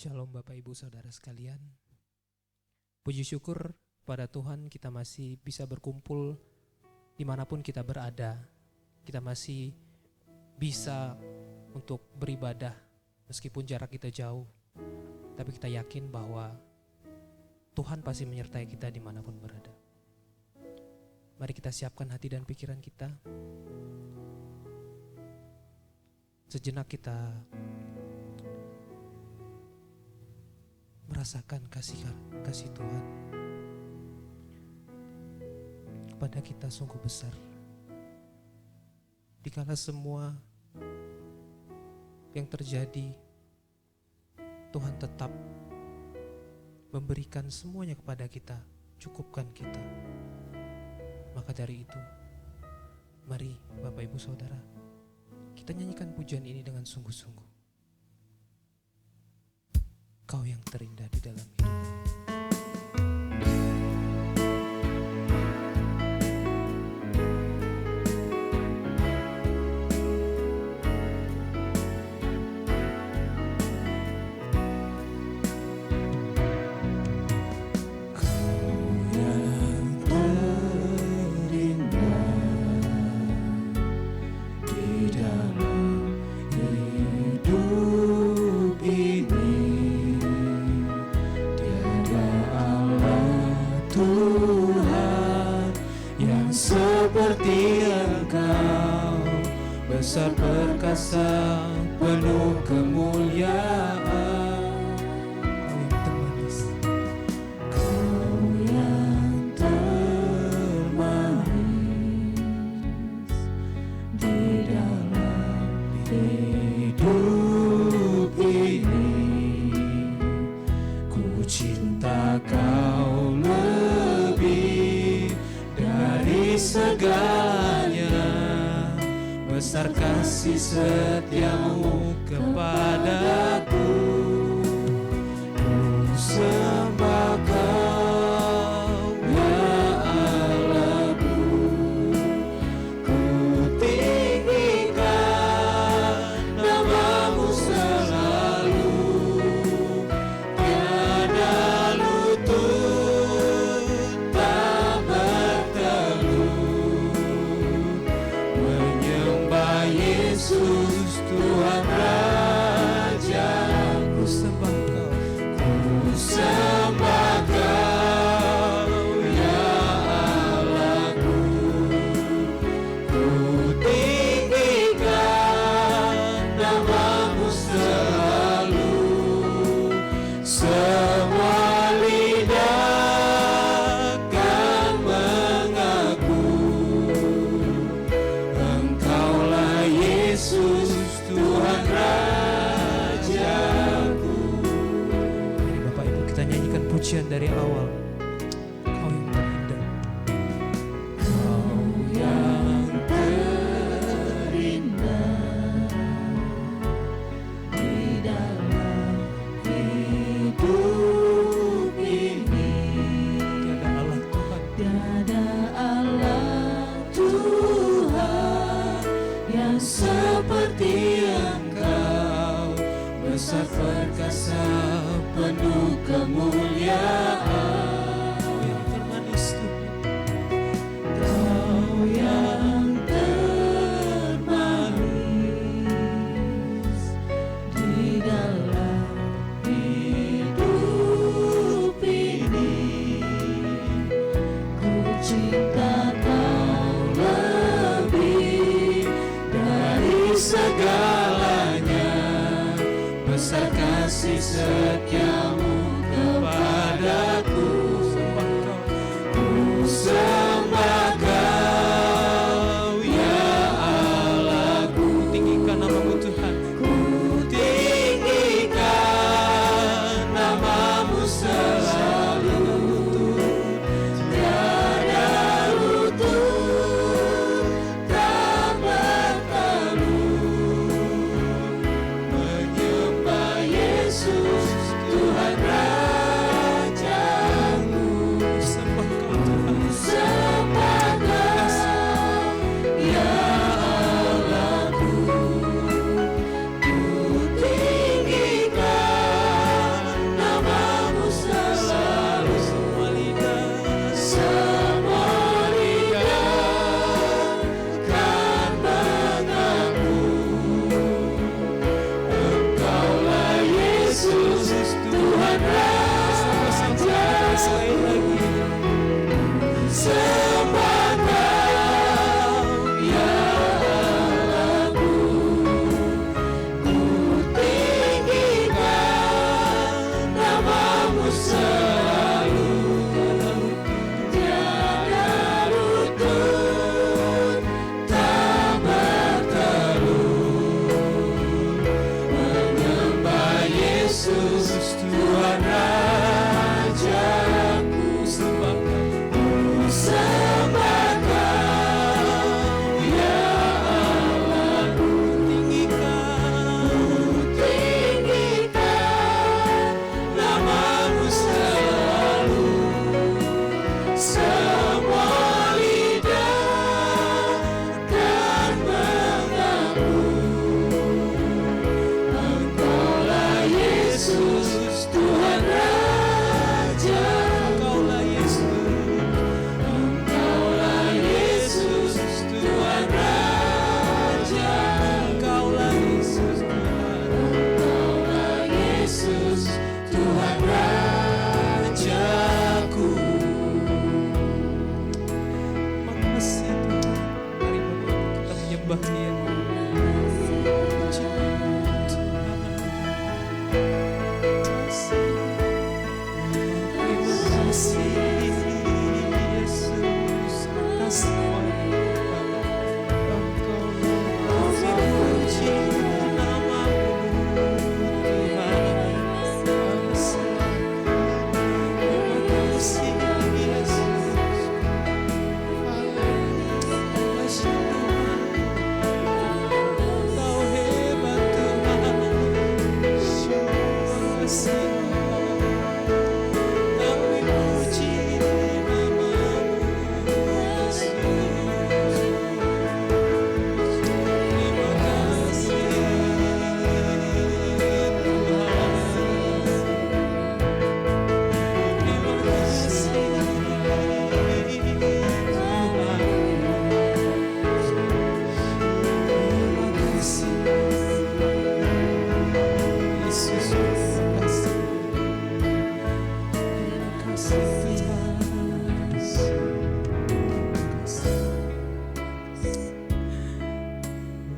Shalom Bapak Ibu Saudara sekalian. Puji syukur pada Tuhan kita masih bisa berkumpul dimanapun kita berada. Kita masih bisa untuk beribadah meskipun jarak kita jauh. Tapi kita yakin bahwa Tuhan pasti menyertai kita dimanapun berada. Mari kita siapkan hati dan pikiran kita. Sejenak kita merasakan kasih Tuhan kepada kita sungguh besar. Dikala semua yang terjadi, Tuhan tetap memberikan semuanya kepada kita, cukupkan kita. Maka dari itu, mari Bapak Ibu Saudara, kita nyanyikan pujian ini dengan sungguh-sungguh. Kau yang terindah di dalam hidup. Seperti Engkau, besar perkasa, penuh kemuliaan. Kau yang termanis di dalam hidup ini. Ku cinta Kau lebih dari segalanya, besar kasih setiamu kepadaku. Ku sembah Kau, ya Allahku. Ku tinggikan namamu selalu, tiada lutut tak bertelut menyembah Yesus Tuhan Raja. Ku sembah Kau, ku sembah Kau, ya Allahku. Ku tinggikan namamu selalu, semua lidah kan mengaku Engkaulah Yesus Tuhan Rajaku. Mari Bapak Ibu kita nyanyikan pujian dari awal. Kau yang terindah. Kau yang terindah di dalam hidup ini. Tiada Allah Tuhan. Tiada Allah Tuhan yang seperti Engkau, besar perkasa, penuh kemuliaan. Kau yang termanis Tuhan. Kau yang termanis di dalam hidup ini. Ku cinta Kau lebih dari segalanya, besar kasih setiamu kepadaku. Ku sembah Kau, ya Allahku. Tinggikan namamu Tuhan. Ku tinggikan namamu selalu, tiada lutut tak bertelut menyembah Yesus Tuhan Raja. Tuhan Rajaku, sembah Kau, ya Allahku. Tinggikan namamu selalu, semua lidah akan mengaku, Engkaulah Yesus, Tuhan Raja. Engkaulah Yesus, Tuhan Raja. Engkaulah Yesus, Tuhan Rajaku. Makasih Tuhan. Mari Bapak kita menyembah Dia.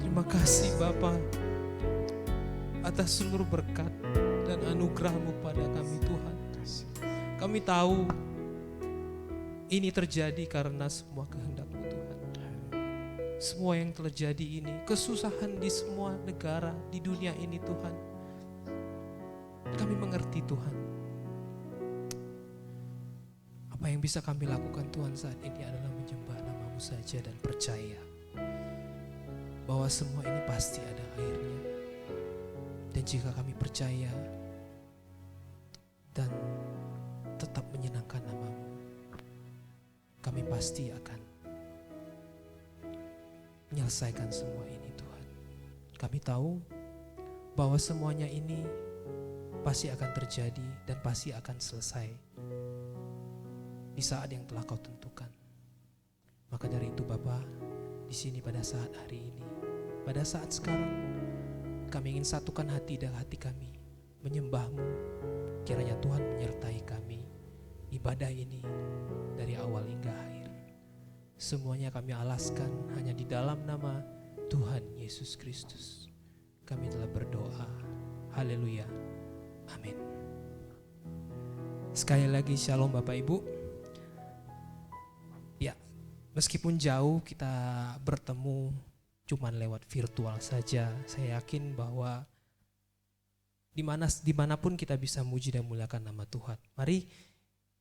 Terima kasih Bapa atas seluruh berkat dan anugerah-Mu pada kami Tuhan. Kami tahu ini terjadi karena semua kehendak-Mu Tuhan. Semua yang terjadi ini, kesusahan di semua negara di dunia ini Tuhan. Kami mengerti Tuhan. Apa yang bisa kami lakukan Tuhan saat ini adalah menyembah nama-Mu saja dan percaya bahwa semua ini pasti ada akhirnya. Dan jika kami percaya dan tetap menyenangkan nama-Mu, kami pasti akan menyelesaikan semua ini Tuhan. Kami tahu bahwa semuanya ini pasti akan terjadi dan pasti akan selesai di saat yang telah Kau tentukan. Maka dari itu Bapa, di sini pada saat hari ini, pada saat sekarang, kami ingin satukan hati dan hati kami menyembah-Mu. Kiranya Tuhan menyertai kami ibadah ini dari awal hingga akhir. Semuanya kami alaskan hanya di dalam nama Tuhan Yesus Kristus. Kami telah berdoa. Haleluya. Amin. Sekali lagi shalom Bapak Ibu. Ya, meskipun jauh kita bertemu cuman lewat virtual saja, saya yakin bahwa dimanapun kita bisa muji dan muliakan nama Tuhan. Mari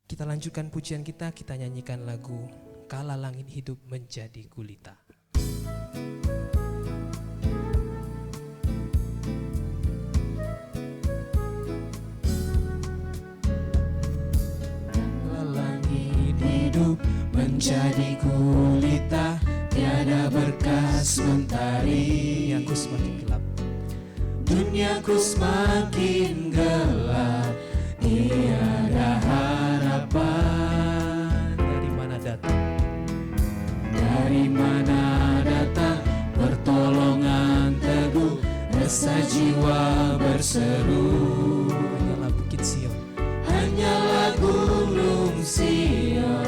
kita lanjutkan pujian kita nyanyikan lagu Kala Langit Hidup Menjadi Gulita. Kala langit hidup menjadi gulita, tiada berkas mentari. Duniaku semakin gelap, duniaku semakin gelap, tiada harapan. dari mana datang? Dari mana datang pertolongan teguh, rasa jiwa berseru. Hanyalah Bukit Sion, Hanyalah gunung Sion,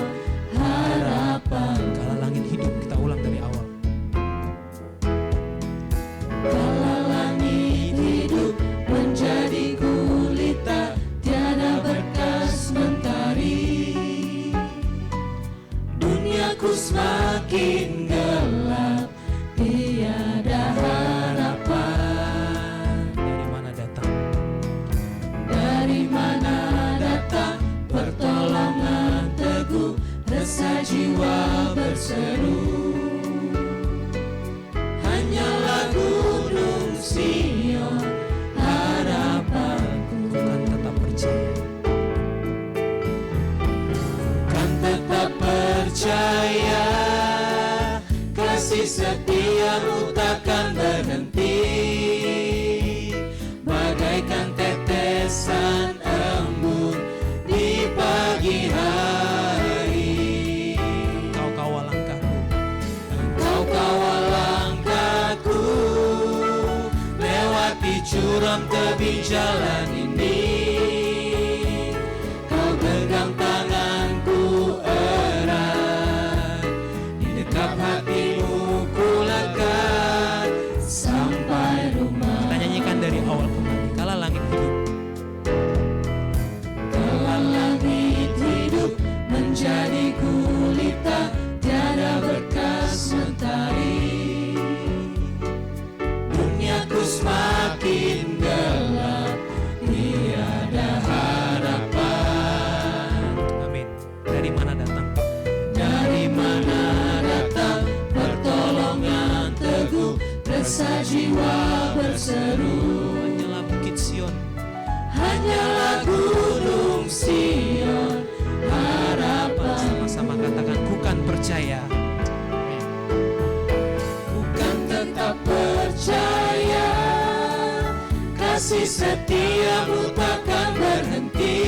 harapan. Kala langit hidup, kita ulang dari awal. Kala langit hidup menjadi gulita, tiada berkas mentari. Duniaku semakin gelap, tiada harapan. Dari mana datang? kasih setiamu takkan berhenti, bagaikan tetesan embun di pagi hari. Engkau kawal langkahku, Engkau kawal langkahku lewati curam tebing jalan ini. Kau genggam tanganku erat, di dekap hatimu ku lekat sampai rumah. kita nyanyikan dari awal kembali. Kala langit hidup, Kala langit hidup menjadi gulita, tiada bekas mentari. Duniaku semakin gelap, tiada harapan. amin. Dari mana datang? Dari mana datang pertolongan teguh, resah jiwa berseru. Hanyalah Bukit Sion, Hanyalah gunung Sion harapan. sama-sama katakan bukan percaya. Bukan tetap percaya, kasih setiamu takkan berhenti,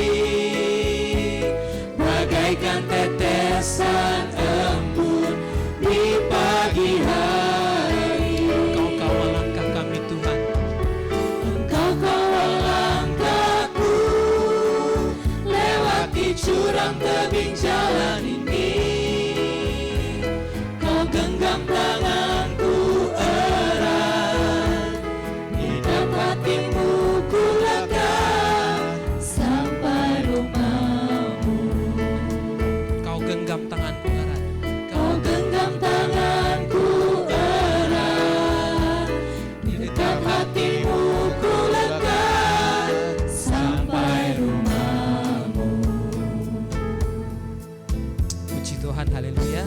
bagaikan tetesan embun di pagi hari. Engkau kawal langkah kami Tuhan, Engkau kawal langkahku lewati curam tebing jalan ini. Kau genggam tanganku erat, di dalam hatimu ku lekat sampai rumahmu. kau genggam tanganku erat. Kau genggam tanganku erat, di dekat hatimu ku lekat sampai rumahmu. Puji Tuhan, haleluya.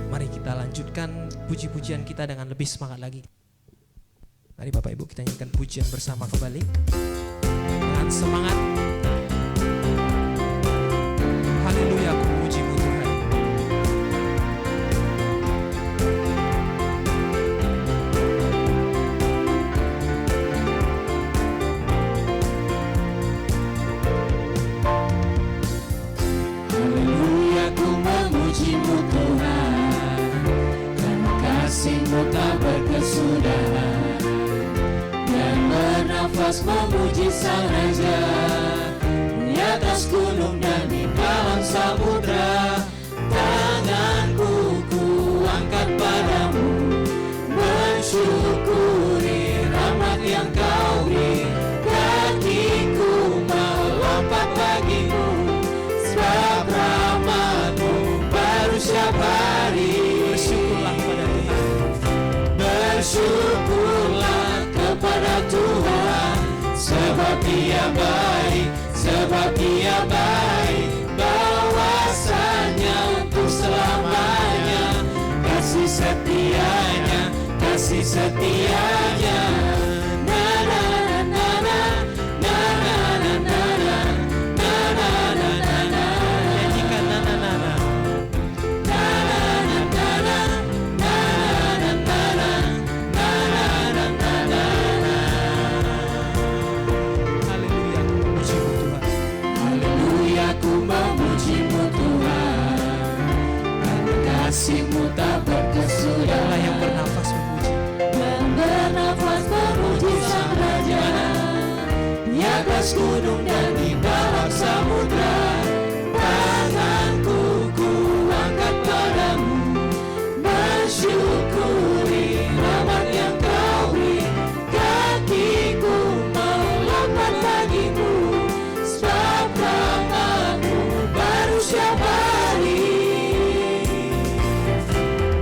Mari kita lanjutkan puji-pujian kita dengan lebih semangat lagi. Mari Bapak Ibu kita nyanyikan pujian bersama kembali dengan semangat. Haleluya, aku memuji-Mu Tuhan. Haleluya, ku memuji-Mu Tuhan, karena kasih-Mu tak berkesudahan, dan bernafas memuji Sang Raja di atas gunung dan di dalam samudra. Tanganku ku angkat padamu, mensyukuri rahmat yang Kau beri. Kakiku melompat bagimu, sebab rahmat-Mu baru setiap hari. Bersyukurlah kepada Tuhan. Bersyukurlah kepada Tuhan, sebab Dia baik, sebab Dia baik. Bahwasanya untuk selamanya, kasih setianya, kasih setianya. Na na na na na na na na na na na na na na. Nyanyikan na-na-na-na. Haleluya, aku memuji-Mu Tuhan. Haleluya, ku memuji-Mu Tuhan, karena kasih-Mu tak Engkaulah berkesudahan, yang bernafas memuji. dan bernafas memuji Sang Raja di atas gunung dan di dalam samudra. Tanganku ku angkat padamu, mensyukuri rahmat yang Kau beri. Kakiku melompat bagimu, sebab rahmat-Mu baru setiap hari.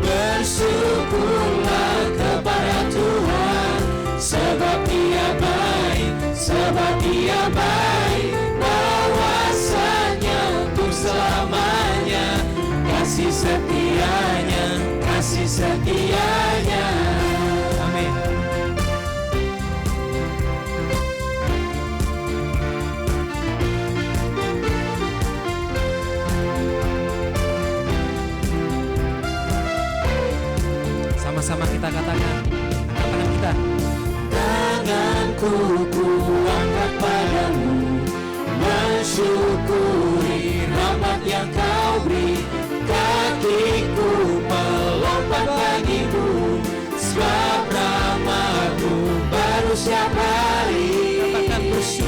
Bersyukurlah kepada Tuhan, sebab Dia baik, sebab Dia baik. Bahwasanya untuk selamanya, kasih setianya, kasih setianya. Amin.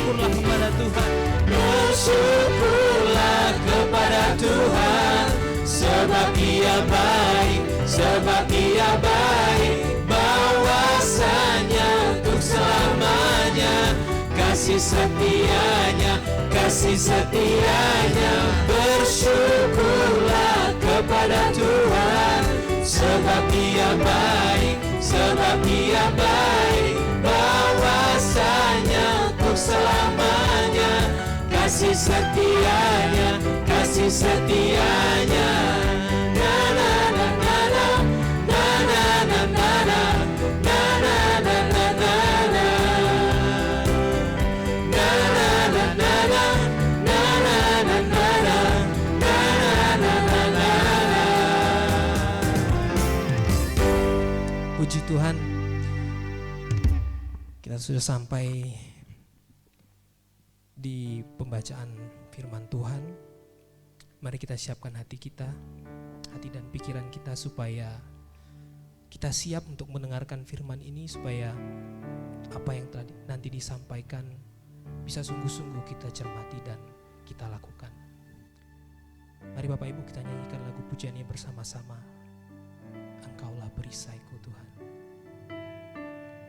bersyukurlah kepada Tuhan. Bersyukurlah kepada Tuhan, sebab Ia baik, sebab Ia baik, bahwasanya untuk selamanya kasih setianya, kasih setianya. Bersyukurlah kepada Tuhan, sebab Ia baik, sebab Ia baik, bahwasanya untuk selamanya kasih setianya, kasih setianya. Na na na na na, na na na na na, na na na na na na, na na na na na, na na na na na, na na na na na. Puji Tuhan, kita sudah sampai di pembacaan firman Tuhan. Mari kita siapkan hati kita, hati dan pikiran kita, supaya kita siap untuk mendengarkan firman ini, supaya apa yang telah nanti disampaikan bisa sungguh-sungguh kita cermati dan kita lakukan. Mari Bapak Ibu kita nyanyikan lagu pujian ini bersama-sama. Engkaulah perisaiku Tuhan.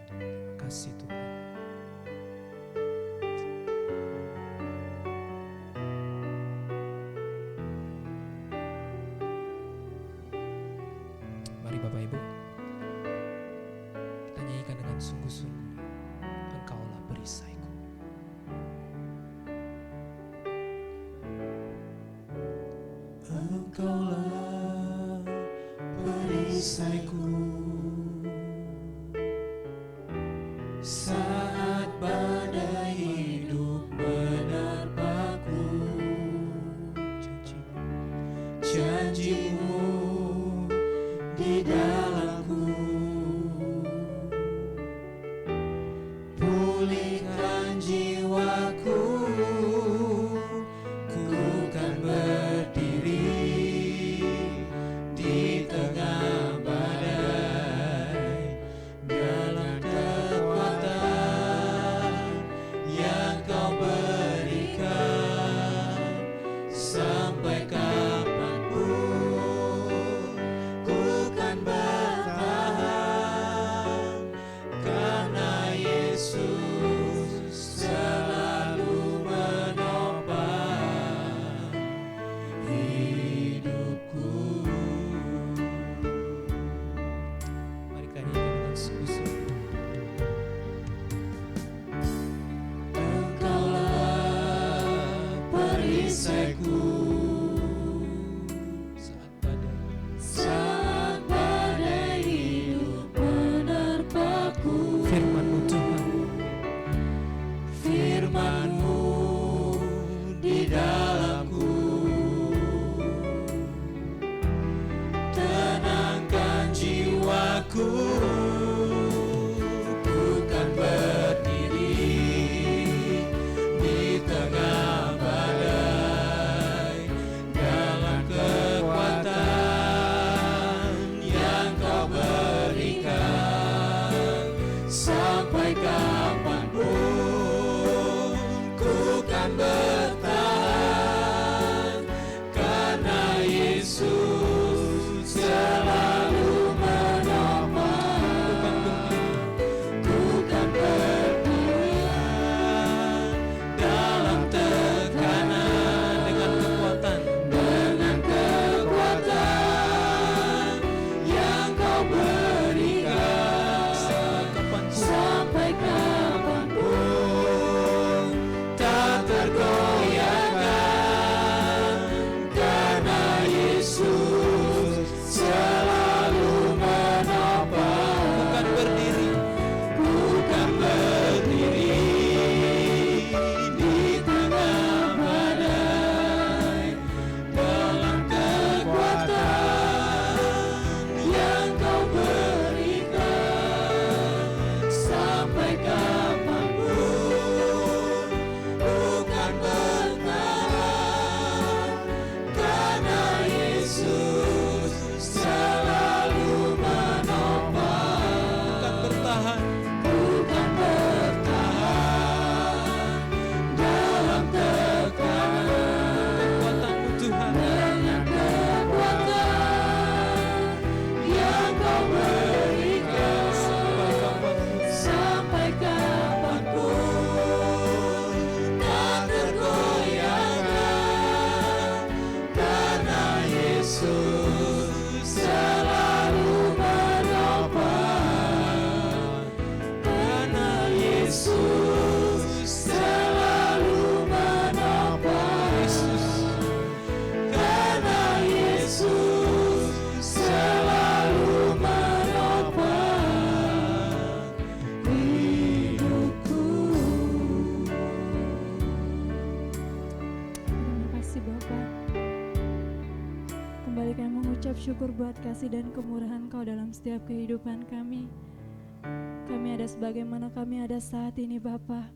Terima kasih Tuhan. Mari Bapak Ibu kita nyanyikan dengan sungguh-sungguh. Engkaulah perisaiku. Engkaulah perisaiku saat badai hidup menerpaku. Janji-Mu di dalamku, pulihkan jiwaku, ku kan berdiri di tengah badai, dalam kekuatan yang Kau berikan. Sampai kapanpun ku kan bertahan, karena Yesus selalu menopang hidupku. Mari kita nyanyikan dengan sungguh-sungguh. Engkaulah perisaiku saat badai hidup menerpaku. Firman-Mu Tuhan, Firman-Mu di dalamku, tenangkan jiwaku, ku kan berdiri di tengah badai, syukur buat kasih dan kemurahan Kau dalam setiap kehidupan kami. Kami ada sebagaimana kami ada saat ini Bapa,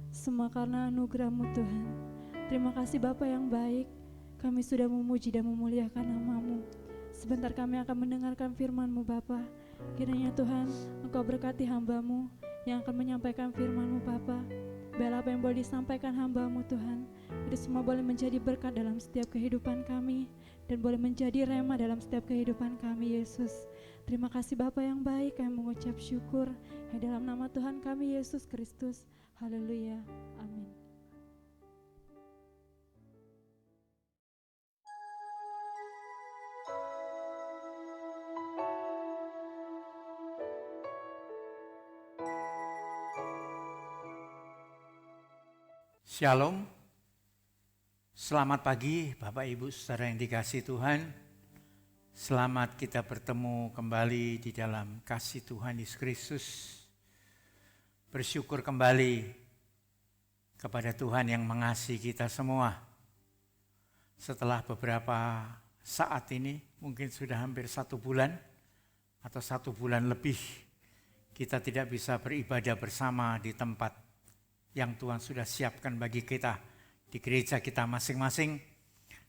semua karena anugerah-Mu Tuhan. Terima kasih Bapa yang baik, kami sudah memuji dan memuliakan nama-Mu. Sebentar kami akan mendengarkan firman-Mu Bapa. Kiranya Tuhan Engkau berkati hamba-Mu yang akan menyampaikan firman-Mu Bapa. Biarlah apa yang boleh disampaikan hamba-Mu Tuhan, itu semua boleh menjadi berkat dalam setiap kehidupan kami dan boleh menjadi rema dalam setiap kehidupan kami Yesus. Terima kasih Bapa yang baik, kami mengucap syukur dalam nama Tuhan kami Yesus Kristus. Haleluya. Amin. Shalom, selamat pagi Bapak Ibu Saudara yang dikasihi Tuhan. Selamat kita bertemu kembali di dalam kasih Tuhan Yesus Kristus. Bersyukur kembali kepada Tuhan yang mengasihi kita semua. Setelah beberapa saat ini, mungkin sudah hampir 1 bulan atau 1 bulan lebih, kita tidak bisa beribadah bersama di tempat yang Tuhan sudah siapkan bagi kita di gereja kita masing-masing.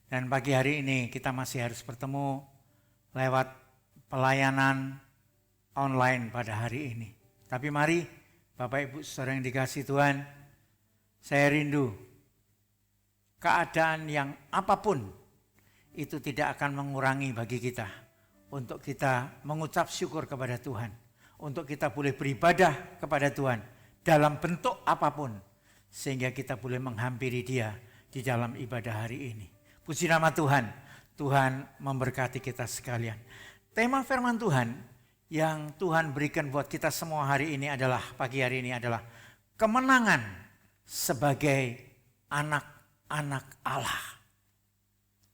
Dan pagi hari ini kita masih harus bertemu lewat pelayanan online pada hari ini. Tapi mari Bapak Ibu Saudara yang dikasihi Tuhan, saya rindu keadaan yang apapun itu tidak akan mengurangi bagi kita untuk kita mengucap syukur kepada Tuhan, untuk kita boleh beribadah kepada Tuhan dalam bentuk apapun, sehingga kita boleh menghampiri Dia di dalam ibadah hari ini. Puji nama Tuhan, Tuhan memberkati kita sekalian. Tema firman Tuhan yang Tuhan berikan buat kita semua hari ini adalah, pagi hari ini adalah kemenangan sebagai anak-anak Allah.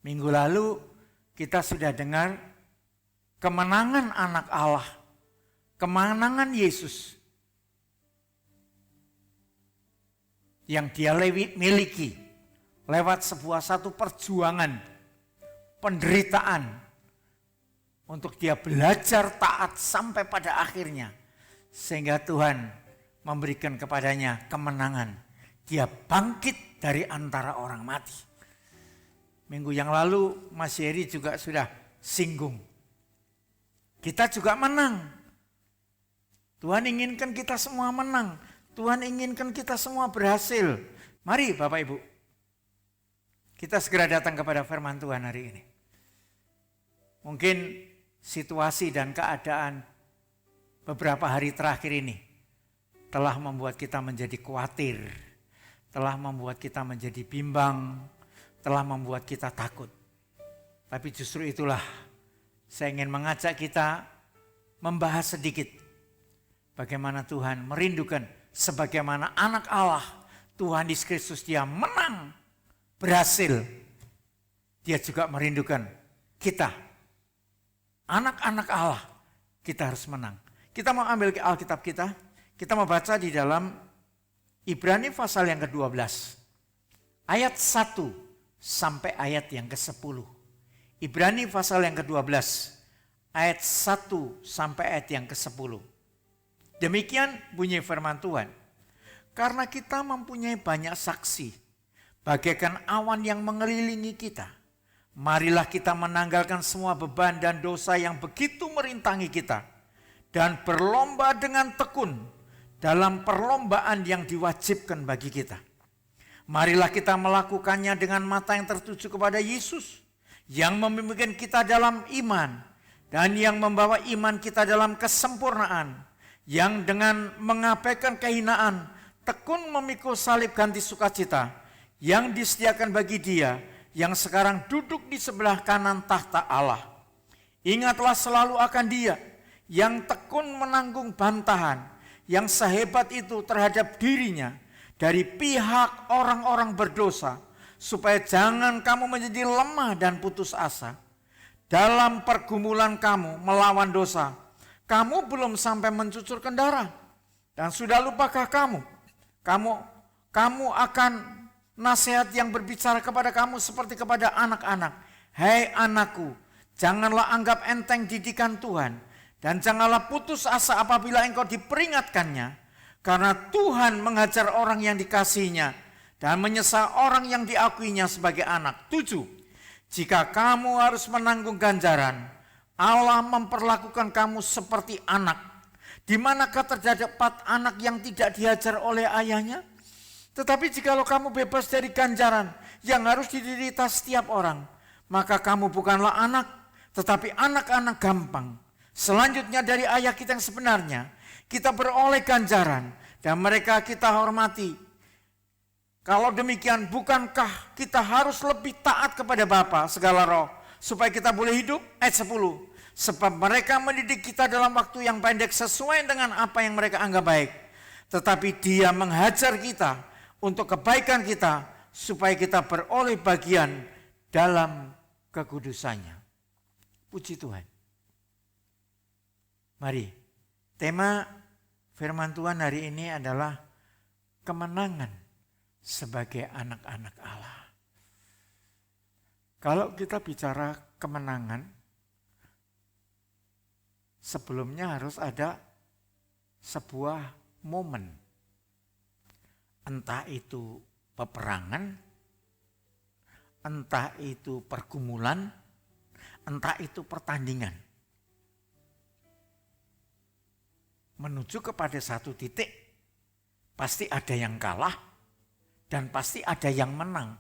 Minggu lalu kita sudah dengar kemenangan anak Allah, kemenangan Yesus yang Dia miliki lewat satu perjuangan, penderitaan, untuk Dia belajar taat sampai pada akhirnya, sehingga Tuhan memberikan kepadanya kemenangan. Dia bangkit dari antara orang mati. Minggu yang lalu Mas Heri juga sudah singgung, kita juga menang. Tuhan inginkan kita semua menang. Tuhan inginkan kita semua berhasil. Mari Bapak Ibu, kita segera datang kepada firman Tuhan hari ini. Mungkin situasi dan keadaan beberapa hari terakhir ini telah membuat kita menjadi khawatir, telah membuat kita menjadi bimbang, telah membuat kita takut. Tapi justru itulah saya ingin mengajak kita membahas sedikit bagaimana Tuhan merindukan, sebagaimana anak Allah, Tuhan Yesus Kristus Dia menang, berhasil. Dia juga merindukan kita, anak-anak Allah, kita harus menang. Kita mau ambil Alkitab kita mau baca di dalam Ibrani pasal yang ke-12, ayat 1 sampai ayat yang ke-10. Ibrani pasal yang ke-12, ayat 1 sampai ayat yang ke-10. Demikian bunyi firman Tuhan. Karena kita mempunyai banyak saksi, bagaikan awan yang mengelilingi kita, marilah kita menanggalkan semua beban dan dosa yang begitu merintangi kita, dan berlomba dengan tekun dalam perlombaan yang diwajibkan bagi kita. Marilah kita melakukannya dengan mata yang tertuju kepada Yesus, yang memimpin kita dalam iman, dan yang membawa iman kita dalam kesempurnaan, yang dengan mengabaikan kehinaan, tekun memikul salib ganti sukacita, yang disediakan bagi Dia, yang sekarang duduk di sebelah kanan tahta Allah. Ingatlah selalu akan Dia, yang tekun menanggung bantahan, yang sehebat itu terhadap dirinya, dari pihak orang-orang berdosa, supaya jangan kamu menjadi lemah dan putus asa. Dalam pergumulan kamu melawan dosa, kamu belum sampai mencucurkan darah. Dan sudah lupakah kamu akan nasihat yang berbicara kepada kamu seperti kepada anak-anak. Hei anakku, Janganlah anggap enteng didikan Tuhan, dan janganlah putus asa apabila engkau diperingatkannya, karena Tuhan menghajar orang yang dikasihinya dan menyesal orang yang diakuinya sebagai anak. 7. Jika kamu harus menanggung ganjaran, Allah memperlakukan kamu seperti anak. Di manakah terdapat anak yang tidak dihajar oleh ayahnya? Tetapi jikalau kamu bebas dari ganjaran yang harus diderita setiap orang, maka kamu bukanlah anak, tetapi anak-anak gampang. Selanjutnya dari ayah kita yang sebenarnya, kita beroleh ganjaran dan mereka kita hormati. Kalau demikian, bukankah kita harus lebih taat kepada Bapa segala roh, supaya kita boleh hidup? Ayat 10. Sebab mereka mendidik kita dalam waktu yang pendek sesuai dengan apa yang mereka anggap baik. Tetapi Dia menghajar kita untuk kebaikan kita, supaya kita beroleh bagian dalam kekudusannya. Puji Tuhan. Mari, tema firman Tuhan hari ini adalah kemenangan sebagai anak-anak Allah. Kalau kita bicara kemenangan, sebelumnya harus ada sebuah momen. Entah itu peperangan, entah itu pergumulan, entah itu pertandingan. Menuju kepada satu titik, pasti ada yang kalah dan pasti ada yang menang.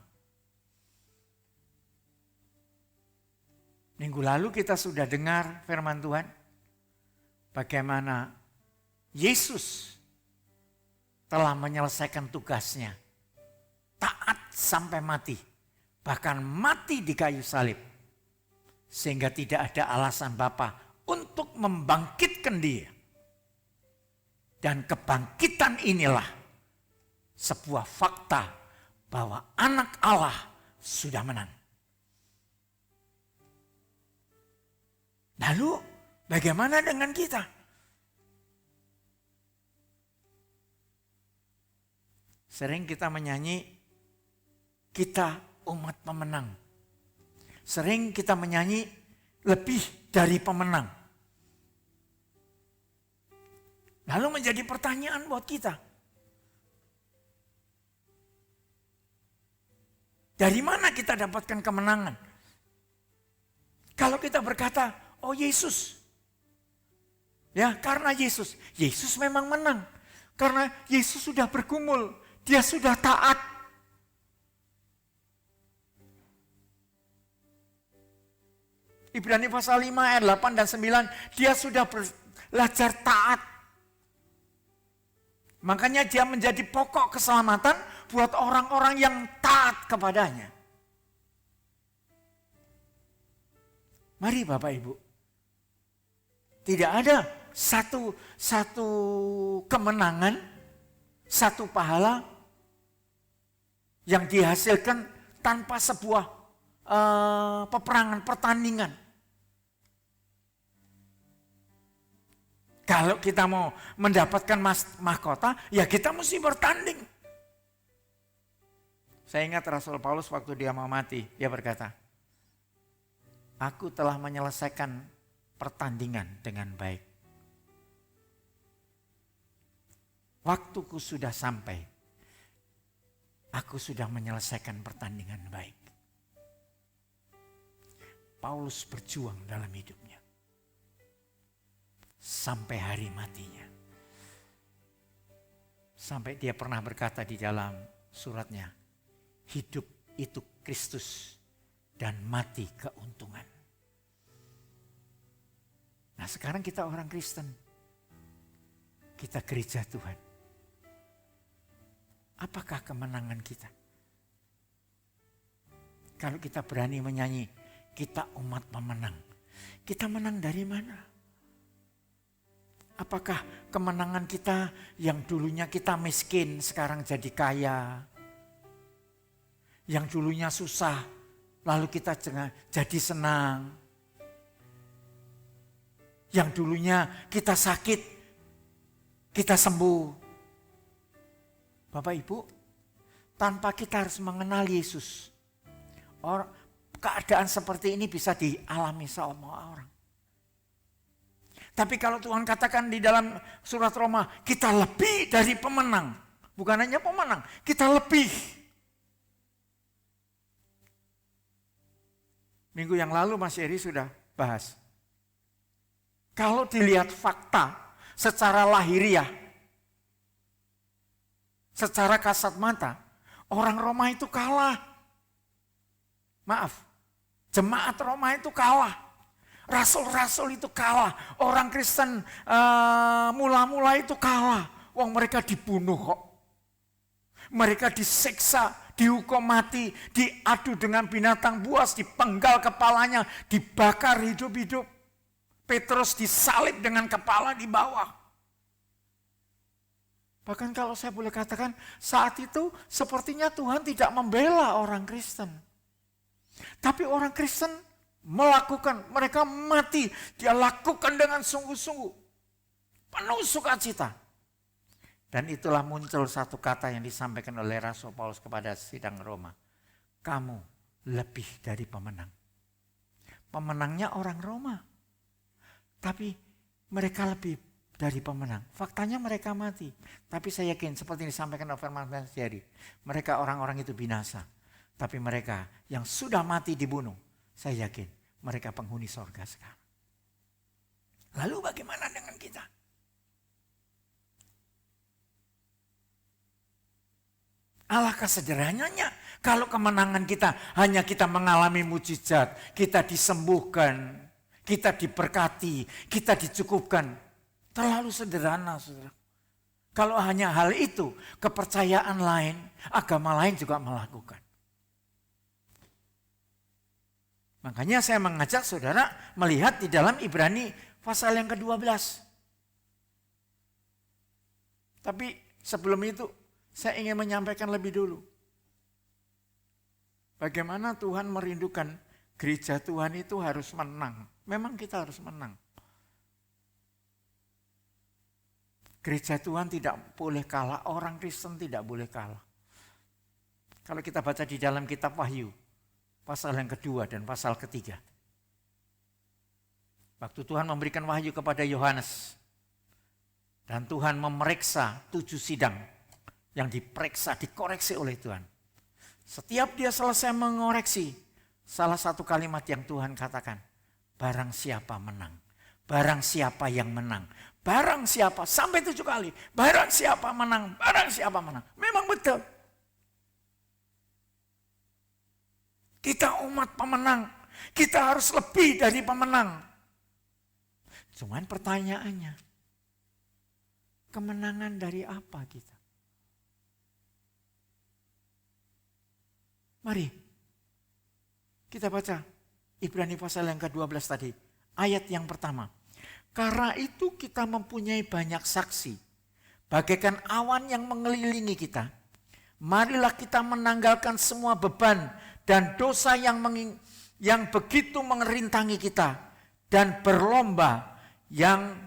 Minggu lalu kita sudah dengar firman Tuhan, bagaimana Yesus telah menyelesaikan tugasnya, taat sampai mati, bahkan mati di kayu salib, sehingga tidak ada alasan Bapa untuk membangkitkan Dia. Dan kebangkitan inilah sebuah fakta bahwa anak Allah sudah menang. Lalu bagaimana dengan kita? Sering kita menyanyi, kita umat pemenang. Sering kita menyanyi, lebih dari pemenang. Lalu menjadi pertanyaan buat kita. Dari mana kita dapatkan kemenangan? Kalau kita berkata, oh Yesus. Ya, karena Yesus. Yesus memang menang. Karena Yesus sudah bergumul. Dia sudah taat. Ibrani pasal 5 ayat 8 dan 9. Dia sudah belajar taat. Makanya dia menjadi pokok keselamatan buat orang-orang yang taat kepadanya. Mari Bapak Ibu. Tidak ada satu kemenangan, satu pahala yang dihasilkan tanpa sebuah peperangan, pertandingan. Kalau kita mau mendapatkan mahkota, ya kita mesti bertanding. Saya ingat Rasul Paulus waktu dia mau mati, dia berkata, aku telah menyelesaikan pertandingan dengan baik. Waktuku sudah sampai. Aku sudah menyelesaikan pertandingan baik. Paulus berjuang dalam hidupnya. Sampai hari matinya. Sampai dia pernah berkata di dalam suratnya, hidup itu Kristus dan mati keuntungan. Nah sekarang kita orang Kristen. Kita gereja Tuhan. Apakah kemenangan kita? Kalau kita berani menyanyi, kita umat pemenang. Kita menang dari mana? Apakah kemenangan kita yang dulunya kita miskin sekarang jadi kaya? Yang dulunya susah lalu kita jadi senang? Yang dulunya kita sakit kita sembuh? Bapak Ibu, tanpa kita harus mengenal Yesus, keadaan seperti ini bisa dialami semua orang. Tapi kalau Tuhan katakan di dalam surat Roma, kita lebih dari pemenang. Bukan hanya pemenang, kita lebih. Minggu yang lalu Mas Eri sudah bahas. Kalau dilihat fakta secara lahiriah, secara kasat mata, orang Roma itu kalah. Maaf, jemaat Roma itu kalah. Rasul-rasul itu kalah. Orang Kristen mula-mula itu kalah. Wong mereka dibunuh kok. Mereka disiksa, dihukum mati, diadu dengan binatang buas, dipenggal kepalanya, dibakar hidup-hidup. Petrus disalib dengan kepala di bawah. Bahkan kalau saya boleh katakan, saat itu sepertinya Tuhan tidak membela orang Kristen. Tapi orang Kristen melakukan, mereka mati, dia lakukan dengan sungguh-sungguh, penuh sukacita. Dan itulah muncul satu kata yang disampaikan oleh Rasul Paulus kepada sidang Roma. Kamu lebih dari pemenang. Pemenangnya orang Roma. Tapi mereka lebih dari pemenang. Faktanya mereka mati. Tapi saya yakin seperti yang disampaikan oleh firman Tuhan, mereka orang-orang itu binasa. Tapi mereka yang sudah mati dibunuh, saya yakin mereka penghuni sorga sekarang. Lalu bagaimana dengan kita? Alangkah sederhananya kalau kemenangan kita hanya kita mengalami mujizat, kita disembuhkan, kita diberkati, kita dicukupkan. Terlalu sederhana, saudara. Kalau hanya hal itu, kepercayaan lain, agama lain juga melakukan. Makanya saya mengajak saudara melihat di dalam Ibrani pasal yang ke-12. Tapi sebelum itu saya ingin menyampaikan lebih dulu. Bagaimana Tuhan merindukan gereja Tuhan itu harus menang. Memang kita harus menang. Gereja Tuhan tidak boleh kalah, orang Kristen tidak boleh kalah. Kalau kita baca di dalam kitab Wahyu, pasal yang kedua dan pasal ketiga. Waktu Tuhan memberikan wahyu kepada Yohanes. Dan Tuhan memeriksa 7 sidang yang diperiksa, dikoreksi oleh Tuhan. Setiap dia selesai mengoreksi, salah satu kalimat yang Tuhan katakan, barang siapa menang, barang siapa yang menang, barang siapa, sampai 7 kali, barang siapa menang, barang siapa menang. Memang betul. Kita umat pemenang, kita harus lebih dari pemenang. Cuman pertanyaannya, kemenangan dari apa kita? Mari kita baca Ibrani pasal yang ke-12 tadi, ayat yang pertama. Karena itu kita mempunyai banyak saksi, bagaikan awan yang mengelilingi kita. Marilah kita menanggalkan semua beban dan dosa yang begitu mengerintangi kita dan berlomba dengan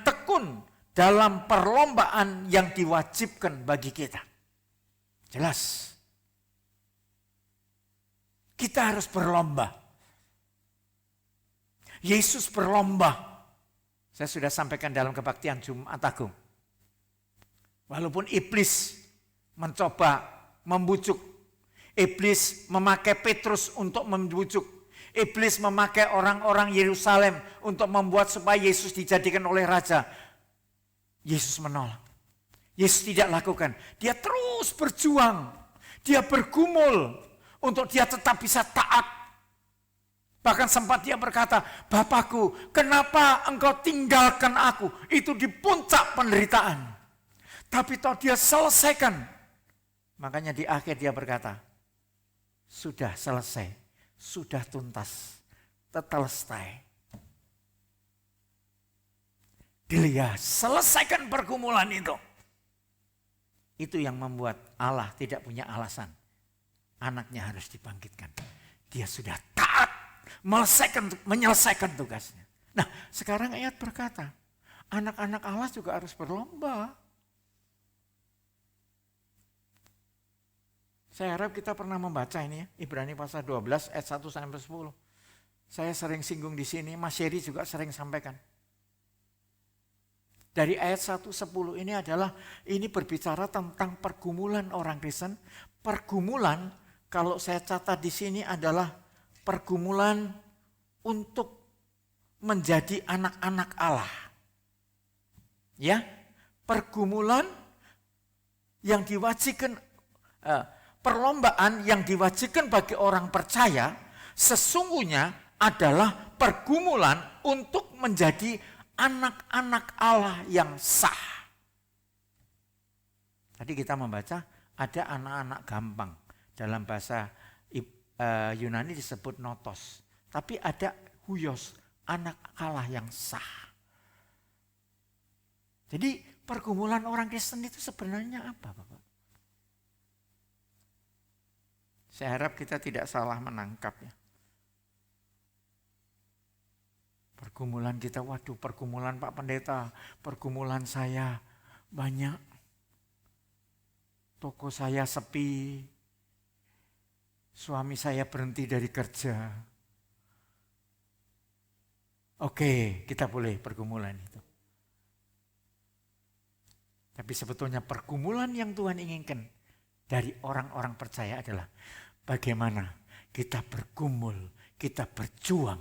tekun dalam perlombaan yang diwajibkan bagi kita. Jelas. Kita harus berlomba. Yesus berlomba. Saya sudah sampaikan dalam kebaktian Jumat Agung. Walaupun iblis mencoba membujuk, iblis memakai Petrus untuk membujuk, iblis memakai orang-orang Yerusalem untuk membuat supaya Yesus dijadikan oleh raja. Yesus menolak. Yesus tidak lakukan. Dia terus berjuang. Dia bergumul untuk dia tetap bisa taat. Bahkan sempat dia berkata, Bapakku, kenapa engkau tinggalkan aku? Itu di puncak penderitaan. Tapi toh dia selesaikan. Makanya di akhir dia berkata, sudah selesai, sudah tuntas, tetelestai. Dia selesaikan pergumulan itu. Itu yang membuat Allah tidak punya alasan. Anaknya harus dibangkitkan. Dia sudah taat, menyelesaikan tugasnya. Nah, sekarang ayat berkata, anak-anak Allah juga harus berlomba. Saya harap kita pernah membaca ini ya, Ibrani pasal 12 ayat 1 sampai 10. Saya sering singgung di sini, Mas Yeri juga sering sampaikan. Dari ayat 1-10 ini berbicara tentang pergumulan orang Kristen. Pergumulan kalau saya catat di sini adalah pergumulan untuk menjadi anak-anak Allah. Ya, pergumulan yang diwajibkan, perlombaan yang diwajibkan bagi orang percaya sesungguhnya adalah pergumulan untuk menjadi anak-anak Allah yang sah. Tadi kita membaca ada anak-anak gampang. Dalam bahasa Yunani disebut notos. Tapi ada huios, anak Allah yang sah. Jadi pergumulan orang Kristen itu sebenarnya apa, Bapak? Saya harap kita tidak salah menangkap ya. Pergumulan kita, waduh pergumulan Pak Pendeta, pergumulan saya banyak. Toko saya sepi, suami saya berhenti dari kerja. Oke, kita boleh pergumulan itu. Tapi sebetulnya pergumulan yang Tuhan inginkan dari orang-orang percaya adalah bagaimana kita bergumul, kita berjuang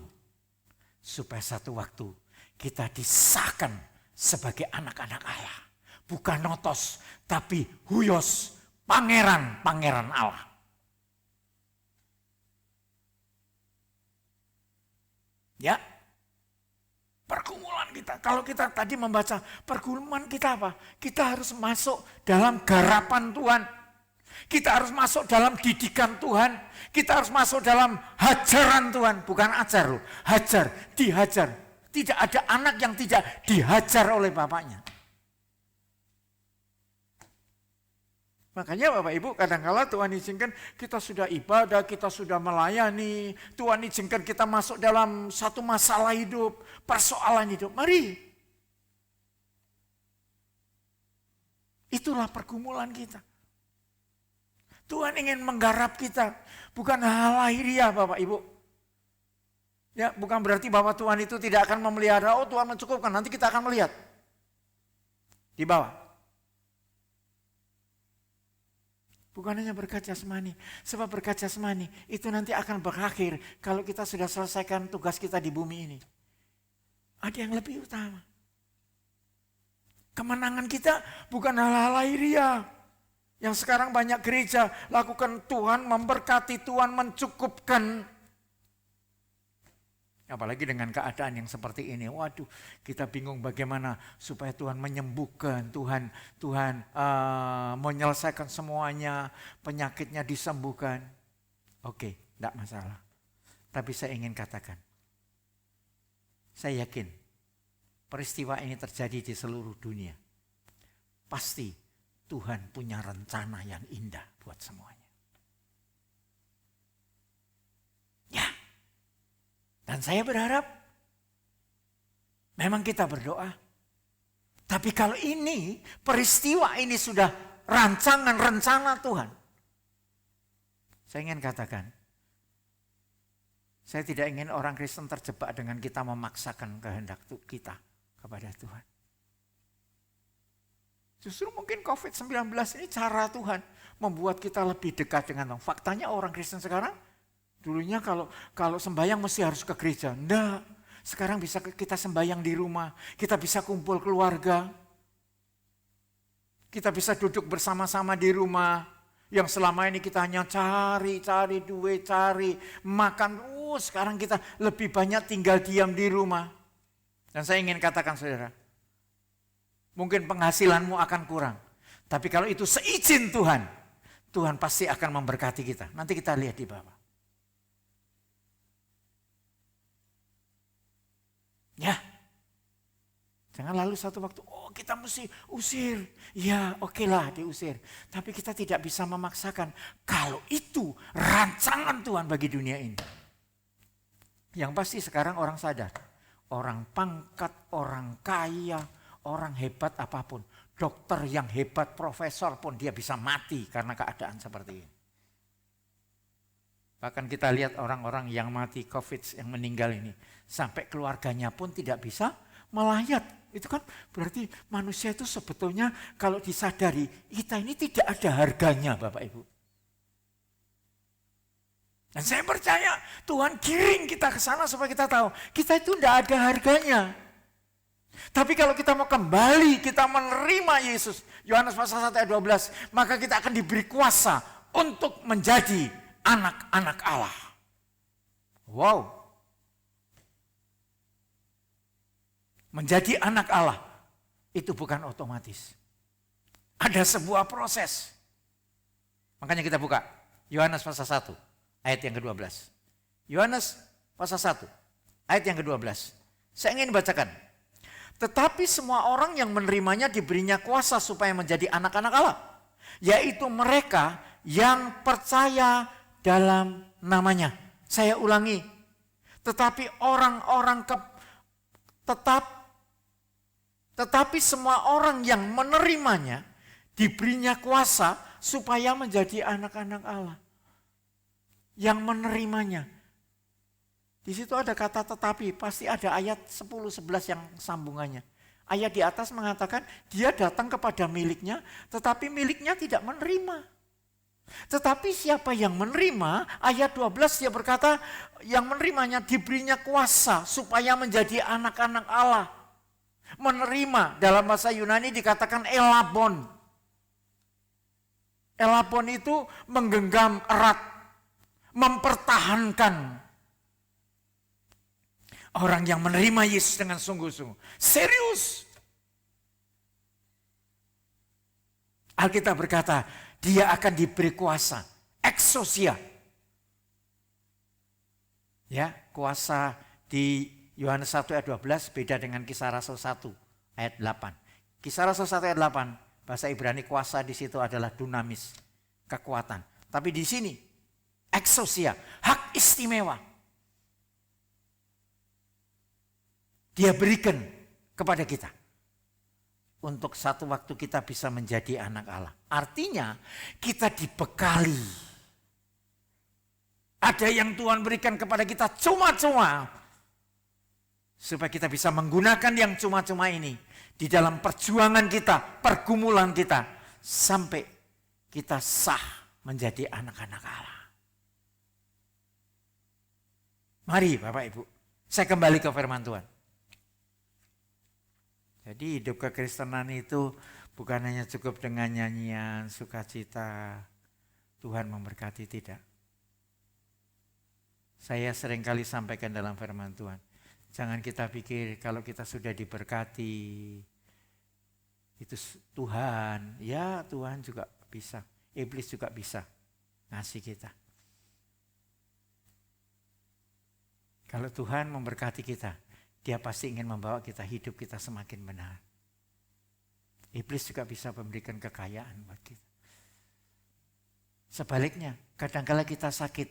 supaya satu waktu kita disahkan sebagai anak-anak Allah. Bukan notos, tapi huios, pangeran-pangeran Allah. Ya, pergumulan kita. Kalau kita tadi membaca pergumulan kita apa? Kita harus masuk dalam garapan Tuhan. Kita harus masuk dalam didikan Tuhan. Kita harus masuk dalam hajaran Tuhan. Bukan ajar loh, hajar, dihajar. Tidak ada anak yang tidak dihajar oleh bapaknya. Makanya Bapak Ibu kadang-kala Tuhan izinkan kita sudah ibadah, kita sudah melayani. Tuhan izinkan kita masuk dalam satu masalah hidup, persoalan hidup. Mari. Itulah pergumulan kita. Tuhan ingin menggarap kita. Bukan hal lahiriah Bapak Ibu. Ya, bukan berarti bahwa Tuhan itu tidak akan memelihara. Oh Tuhan mencukupkan, nanti kita akan melihat. Di bawah. Bukan hanya berkat jasmani, sebab berkat jasmani itu nanti akan berakhir kalau kita sudah selesaikan tugas kita di bumi ini. Ada yang lebih utama. Kemenangan kita bukan hal-hal lahiriah. Yang sekarang banyak gereja lakukan Tuhan memberkati, Tuhan mencukupkan. Apalagi dengan keadaan yang seperti ini. Waduh, kita bingung bagaimana supaya Tuhan menyembuhkan, Tuhan menyelesaikan semuanya, penyakitnya disembuhkan. Oke, tidak masalah. Tapi saya ingin katakan, saya yakin peristiwa ini terjadi di seluruh dunia. Pasti Tuhan punya rencana yang indah buat semuanya. Ya. Dan saya berharap memang kita berdoa. Tapi kalau ini, peristiwa ini sudah rancangan rencana Tuhan. Saya ingin katakan, saya tidak ingin orang Kristen terjebak dengan kita memaksakan kehendak kita kepada Tuhan. Justru mungkin COVID-19 ini cara Tuhan membuat kita lebih dekat dengan Tuhan. Faktanya orang Kristen sekarang, dulunya kalau sembahyang mesti harus ke gereja. Enggak, sekarang bisa kita sembahyang di rumah. Kita bisa kumpul keluarga. Kita bisa duduk bersama-sama di rumah. Yang selama ini kita hanya cari duit, cari makan. Sekarang kita lebih banyak tinggal diam di rumah. Dan saya ingin katakan saudara, mungkin penghasilanmu akan kurang. Tapi kalau itu seizin Tuhan, Tuhan pasti akan memberkati kita. Nanti kita lihat di bawah. Ya, jangan lalu satu waktu, kita mesti usir. Ya oke lah diusir. Tapi kita tidak bisa memaksakan kalau itu rancangan Tuhan bagi dunia ini. Yang pasti sekarang orang sadar, orang pangkat, orang kaya, orang hebat apapun, dokter yang hebat, profesor pun dia bisa mati karena keadaan seperti ini. Bahkan kita lihat orang-orang yang mati COVID, yang meninggal ini. Sampai keluarganya pun tidak bisa melayat. Itu kan berarti manusia itu sebetulnya kalau disadari, kita ini tidak ada harganya Bapak Ibu. Dan saya percaya Tuhan giring kita ke sana supaya kita tahu, kita itu tidak ada harganya. Tapi kalau kita mau kembali, kita menerima Yesus, Yohanes pasal 1 ayat 12, maka kita akan diberi kuasa untuk menjadi anak-anak Allah. Wow. Menjadi anak Allah itu bukan otomatis. Ada sebuah proses. Makanya kita buka Yohanes pasal 1 ayat yang ke-12. Yohanes pasal 1 ayat yang ke-12. Saya ingin bacakan. Tetapi semua orang yang menerimanya diberinya kuasa supaya menjadi anak-anak Allah. Yaitu mereka yang percaya dalam namanya. Saya ulangi. Tetapi semua orang yang menerimanya diberinya kuasa supaya menjadi anak-anak Allah. Yang menerimanya. Di situ ada kata tetapi, pasti ada ayat 10-11 yang sambungannya. Ayat di atas mengatakan dia datang kepada miliknya, tetapi miliknya tidak menerima. Tetapi siapa yang menerima, ayat 12 dia berkata, yang menerimanya diberinya kuasa supaya menjadi anak-anak Allah. Menerima dalam bahasa Yunani dikatakan elabon. Elabon itu menggenggam erat, mempertahankan. Orang yang menerima Yesus dengan sungguh-sungguh. Serius. Alkitab berkata, dia akan diberi kuasa. Exousia. Ya, kuasa di Yohanes 1 ayat 12 beda dengan Kisah Rasul 1 ayat 8. Kisah Rasul 1 ayat 8, bahasa Ibrani kuasa di situ adalah dunamis, kekuatan. Tapi di sini, exousia, hak istimewa. Dia berikan kepada kita. Untuk satu waktu kita bisa menjadi anak Allah. Artinya kita dibekali. Ada yang Tuhan berikan kepada kita cuma-cuma. Supaya kita bisa menggunakan yang cuma-cuma ini. Di dalam perjuangan kita, pergumulan kita. Sampai kita sah menjadi anak-anak Allah. Mari Bapak Ibu, saya kembali ke firman Tuhan. Jadi hidup kekristenan itu bukan hanya cukup dengan nyanyian, sukacita, Tuhan memberkati, tidak. Saya seringkali sampaikan dalam firman Tuhan, jangan kita pikir kalau kita sudah diberkati, itu Tuhan, ya Tuhan juga bisa, iblis juga bisa ngasih kita. Kalau Tuhan memberkati kita, Dia pasti ingin membawa kita hidup kita semakin benar. Iblis juga bisa memberikan kekayaan buat kita. Sebaliknya, kadangkala kita sakit.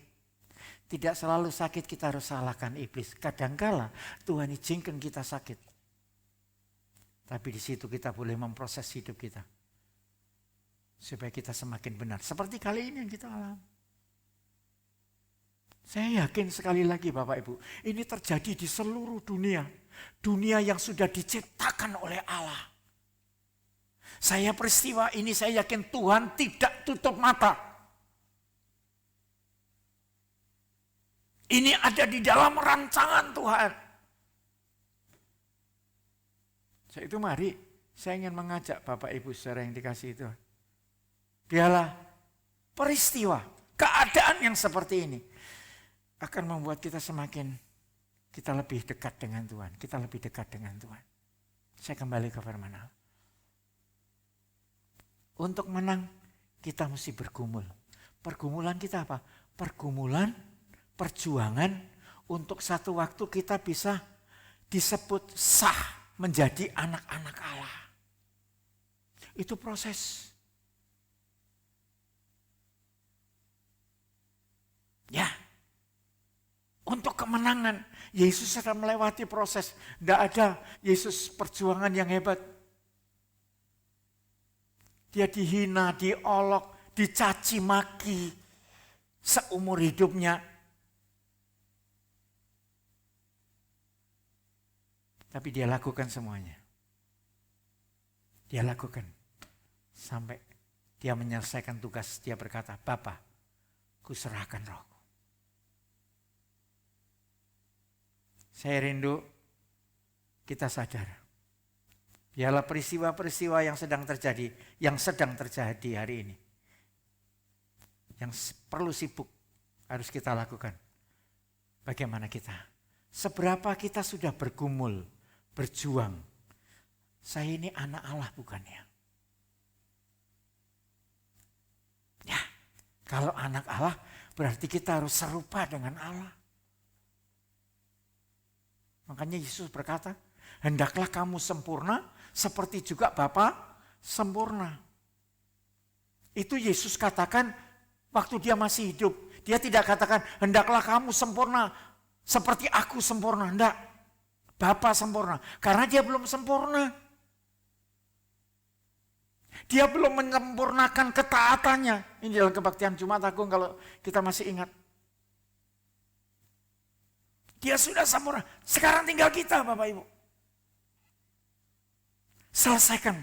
Tidak selalu sakit kita harus salahkan iblis. Kadangkala Tuhan izinkan kita sakit. Tapi di situ kita boleh memproses hidup kita. Supaya kita semakin benar. Seperti kali ini yang kita alami. Saya yakin sekali lagi Bapak Ibu, ini terjadi di seluruh dunia. Dunia yang sudah diciptakan oleh Allah. Peristiwa ini saya yakin Tuhan tidak tutup mata. Ini ada di dalam rancangan Tuhan. Itu mari, saya ingin mengajak Bapak Ibu saudara yang dikasihi Tuhan. Biarlah peristiwa, keadaan yang seperti ini akan membuat kita kita lebih dekat dengan Tuhan. Kita lebih dekat dengan Tuhan. Saya kembali ke firman Allah. Untuk menang, kita mesti bergumul. Pergumulan kita apa? Pergumulan, perjuangan untuk satu waktu kita bisa disebut sah menjadi anak-anak Allah. Itu proses. Ya. Untuk kemenangan, Yesus sedang melewati proses. Tidak ada Yesus perjuangan yang hebat. Dia dihina, diolok, dicaci maki. seumur hidupnya. Tapi dia lakukan semuanya. Dia lakukan sampai dia menyelesaikan tugas. Dia berkata, Bapa, kuserahkan rohku. Saya rindu kita sadar. Biarlah peristiwa-peristiwa yang sedang terjadi hari ini. Yang perlu sibuk harus kita lakukan. Bagaimana kita? Seberapa kita sudah bergumul, berjuang. Saya ini anak Allah bukannya? Ya, kalau anak Allah berarti kita harus serupa dengan Allah. Makanya Yesus berkata, hendaklah kamu sempurna seperti juga Bapa sempurna. Itu Yesus katakan waktu dia masih hidup. Dia tidak katakan hendaklah kamu sempurna seperti aku sempurna. Enggak, Bapa sempurna. Karena dia belum sempurna. Dia belum menyempurnakan ketaatannya. Ini dalam kebaktian Jumat Agung kalau kita masih ingat. Dia sudah sempurna. Sekarang tinggal kita Bapak Ibu. Selesaikan.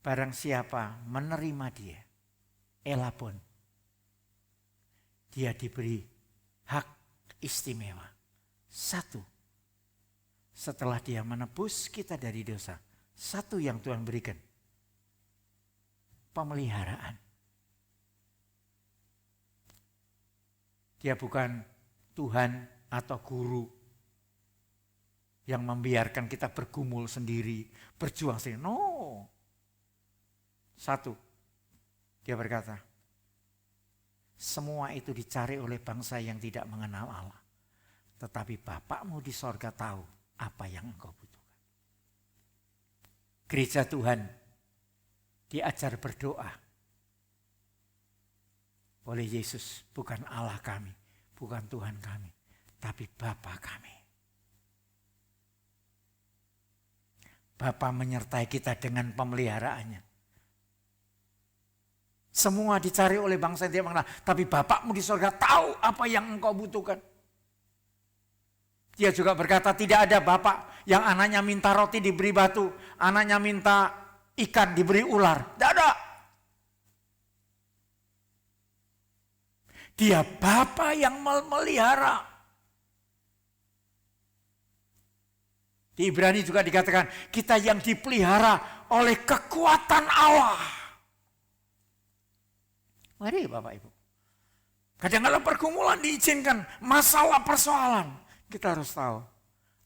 Barang siapa menerima dia, elapun, dia diberi hak istimewa. Satu, setelah dia menebus kita dari dosa. Satu yang Tuhan berikan, pemeliharaan. Dia bukan Tuhan atau guru yang membiarkan kita bergumul sendiri, berjuang sendiri. No. Satu, dia berkata, semua itu dicari oleh bangsa yang tidak mengenal Allah. Tetapi Bapakmu di sorga tahu apa yang engkau butuhkan. Gereja Tuhan diajar berdoa oleh Yesus, bukan Allah kami, bukan Tuhan kami, tapi Bapa kami. Bapa menyertai kita dengan pemeliharaannya. Semua dicari oleh bangsa yang tidak mengenal, tapi Bapakmu di surga tahu apa yang engkau butuhkan. Dia juga berkata, tidak ada bapak yang anaknya minta roti diberi batu, anaknya minta ikan diberi ular. Tidak ada. Dia Bapa yang memelihara. Di Ibrani juga dikatakan, kita yang dipelihara oleh kekuatan Allah. Mari Bapak Ibu. Kadang-kadang pergumulan diizinkan, masalah persoalan. Kita harus tahu,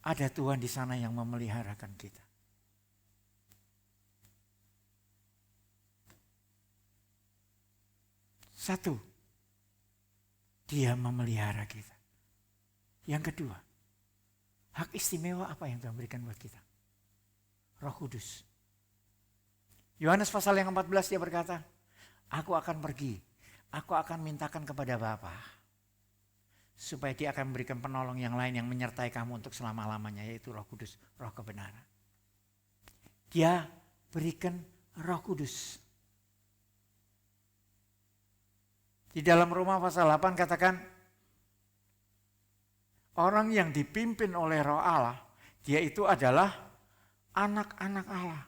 ada Tuhan di sana yang memeliharakan kita. Satu, Dia memelihara kita. Yang kedua, hak istimewa apa yang Tuhan berikan buat kita? Roh Kudus. Yohanes pasal yang 14 dia berkata, aku akan pergi, aku akan mintakan kepada Bapa, supaya dia akan memberikan penolong yang lain yang menyertai kamu untuk selama-lamanya, yaitu Roh Kudus, Roh kebenaran. Dia berikan Roh Kudus. Di dalam Roma pasal 8 katakan, orang yang dipimpin oleh Roh Allah, dia itu adalah anak-anak Allah.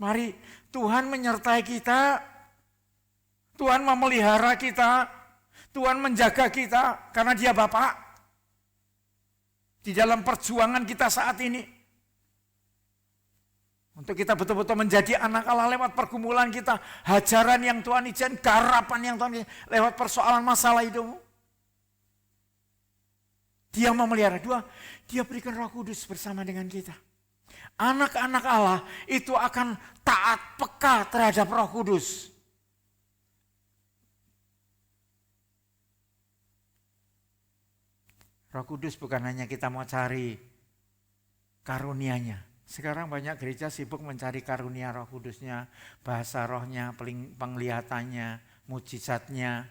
Mari Tuhan menyertai kita, Tuhan memelihara kita, Tuhan menjaga kita karena Dia Bapa. Di dalam perjuangan kita saat ini, untuk kita betul-betul menjadi anak Allah lewat pergumulan kita, hajaran yang Tuhan izinkan, garapan yang Tuhan izinkan, lewat persoalan masalah hidupmu. Dia memelihara. Dua, Dia berikan Roh Kudus bersama dengan kita. Anak-anak Allah itu akan taat peka terhadap Roh Kudus. Roh Kudus bukan hanya kita mau cari karunia-Nya. Sekarang banyak gereja sibuk mencari karunia Roh Kudusnya, bahasa rohnya, penglihatannya, mujizatnya.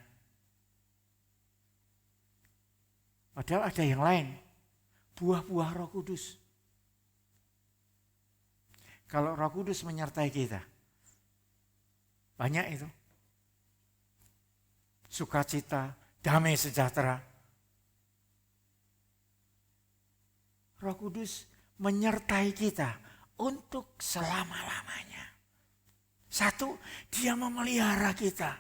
Padahal ada yang lain, buah-buah Roh Kudus. kalau Roh Kudus menyertai kita. Banyak itu. Sukacita, damai sejahtera. Roh Kudus menyertai kita untuk selama-lamanya. Satu, dia memelihara kita.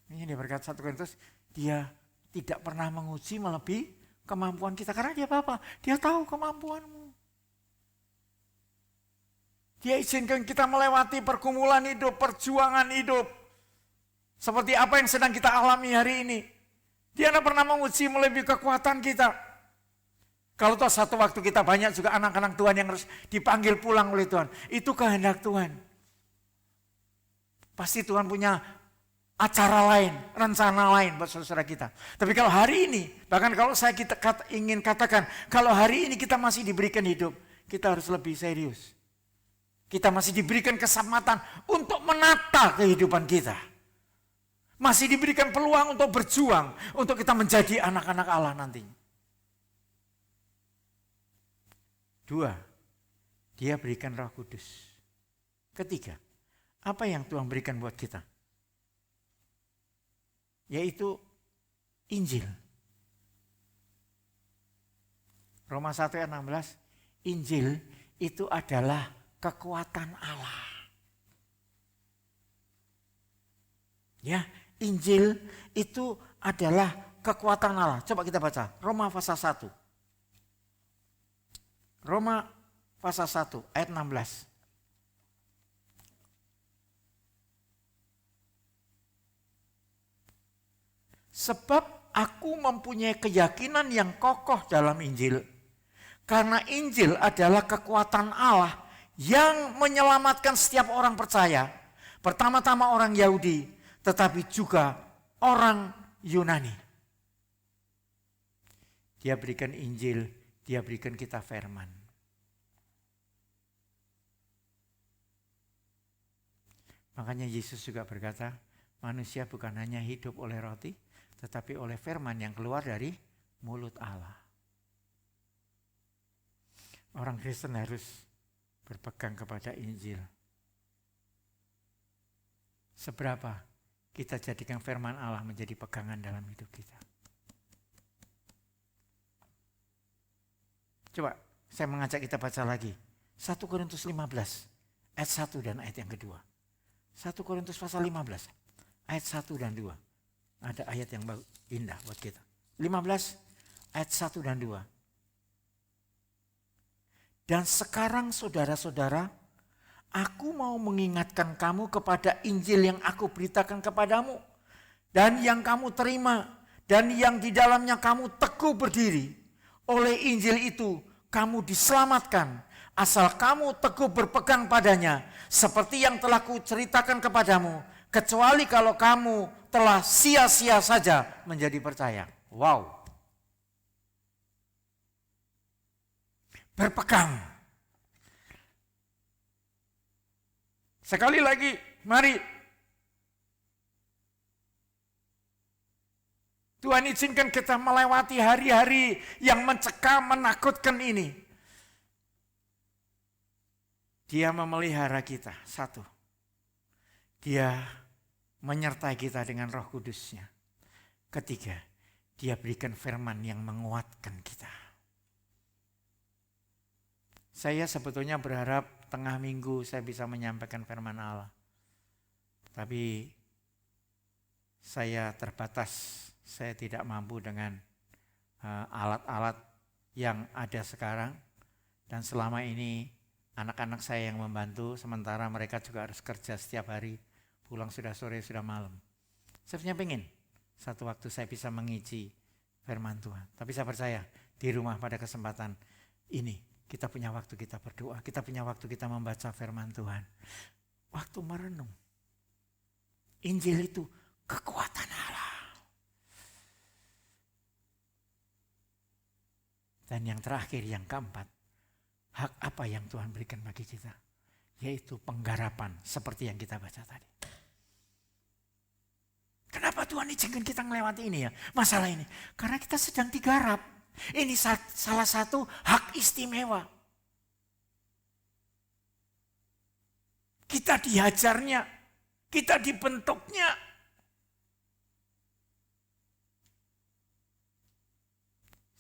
Ini berkat 1 Korintus, dia tidak pernah menguji melebihi kemampuan kita. Karena dia apa? Dia tahu kemampuanmu. Dia izinkan kita melewati pergumulan hidup, perjuangan hidup. Seperti apa yang sedang kita alami hari ini. Dia tidak pernah menguji melebihi kekuatan kita. Kalau toh satu waktu kita banyak juga anak-anak Tuhan yang harus dipanggil pulang oleh Tuhan. Itu kehendak Tuhan. Pasti Tuhan punya acara lain, rencana lain buat saudara kita. Tapi kalau hari ini, bahkan kalau saya ingin katakan, kalau hari ini kita masih diberikan hidup, kita harus lebih serius. Kita masih diberikan kesempatan untuk menata kehidupan kita. Masih diberikan peluang untuk berjuang, untuk kita menjadi anak-anak Allah nantinya. 2, dia berikan Roh Kudus. 3, apa yang Tuhan berikan buat kita? Yaitu Injil. Roma 1 ayat 16, Injil itu adalah kekuatan Allah. Ya, Injil itu adalah kekuatan Allah. Coba kita baca Roma pasal 1. Roma pasal 1 ayat 16. Sebab aku mempunyai keyakinan yang kokoh dalam Injil. Karena Injil adalah kekuatan Allah yang menyelamatkan setiap orang percaya. Pertama-tama orang Yahudi, tetapi juga orang Yunani. Dia berikan Injil, dia berikan kita firman. Makanya Yesus juga berkata, manusia bukan hanya hidup oleh roti, tetapi oleh firman yang keluar dari mulut Allah. Orang Kristen harus berpegang kepada Injil. Seberapa kita jadikan firman Allah menjadi pegangan dalam hidup kita. Coba saya mengajak kita baca lagi. 1 Korintus 15 ayat 1 dan ayat yang kedua. 1 Korintus pasal 15 ayat 1 dan 2. Ada ayat yang indah buat kita. 15 ayat 1 dan 2. Dan sekarang saudara-saudara, aku mau mengingatkan kamu kepada Injil yang aku beritakan kepadamu. Dan yang kamu terima. Dan yang di dalamnya kamu teguh berdiri. Oleh Injil itu kamu diselamatkan. Asal kamu teguh berpegang padanya. Seperti yang telah kuceritakan kepadamu. Kecuali kalau kamu telah sia-sia saja menjadi percaya. Wow. Berpegang. Sekali lagi, mari. Tuhan izinkan kita melewati hari-hari yang mencekam, menakutkan ini. Dia memelihara kita, 1. Dia menyertai kita dengan Roh Kudus-Nya. 3, dia berikan firman yang menguatkan kita. Saya sebetulnya berharap tengah minggu saya bisa menyampaikan firman Allah. Tapi saya terbatas, saya tidak mampu dengan alat-alat yang ada sekarang. Dan selama ini anak-anak saya yang membantu, sementara mereka juga harus kerja setiap hari. Pulang sudah sore, sudah malam. Saya punya pengen satu waktu saya bisa mengisi firman Tuhan. Tapi saya percaya di rumah pada kesempatan ini kita punya waktu kita berdoa. Kita punya waktu kita membaca firman Tuhan. Waktu merenung. Injil itu kekuatan Allah. Dan yang terakhir, yang keempat. Hak apa yang Tuhan berikan bagi kita? Yaitu penggarapan seperti yang kita baca tadi. Kenapa Tuhan izinkan kita melewati ini ya? Masalah ini. Karena kita sedang digarap. Ini salah satu hak istimewa. Kita dihajarnya, kita dibentuknya.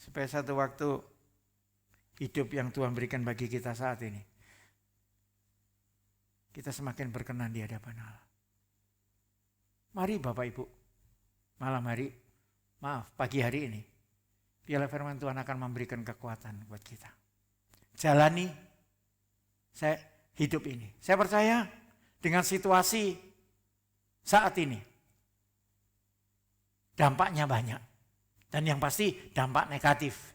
Supaya satu waktu hidup yang Tuhan berikan bagi kita saat ini, kita semakin berkenan di hadapan Allah. Mari Bapak Ibu, malam hari, pagi hari ini, biarlah firman Tuhan akan memberikan kekuatan buat kita. Jalani hidup ini. Saya percaya dengan situasi saat ini, dampaknya banyak. Dan yang pasti dampak negatif.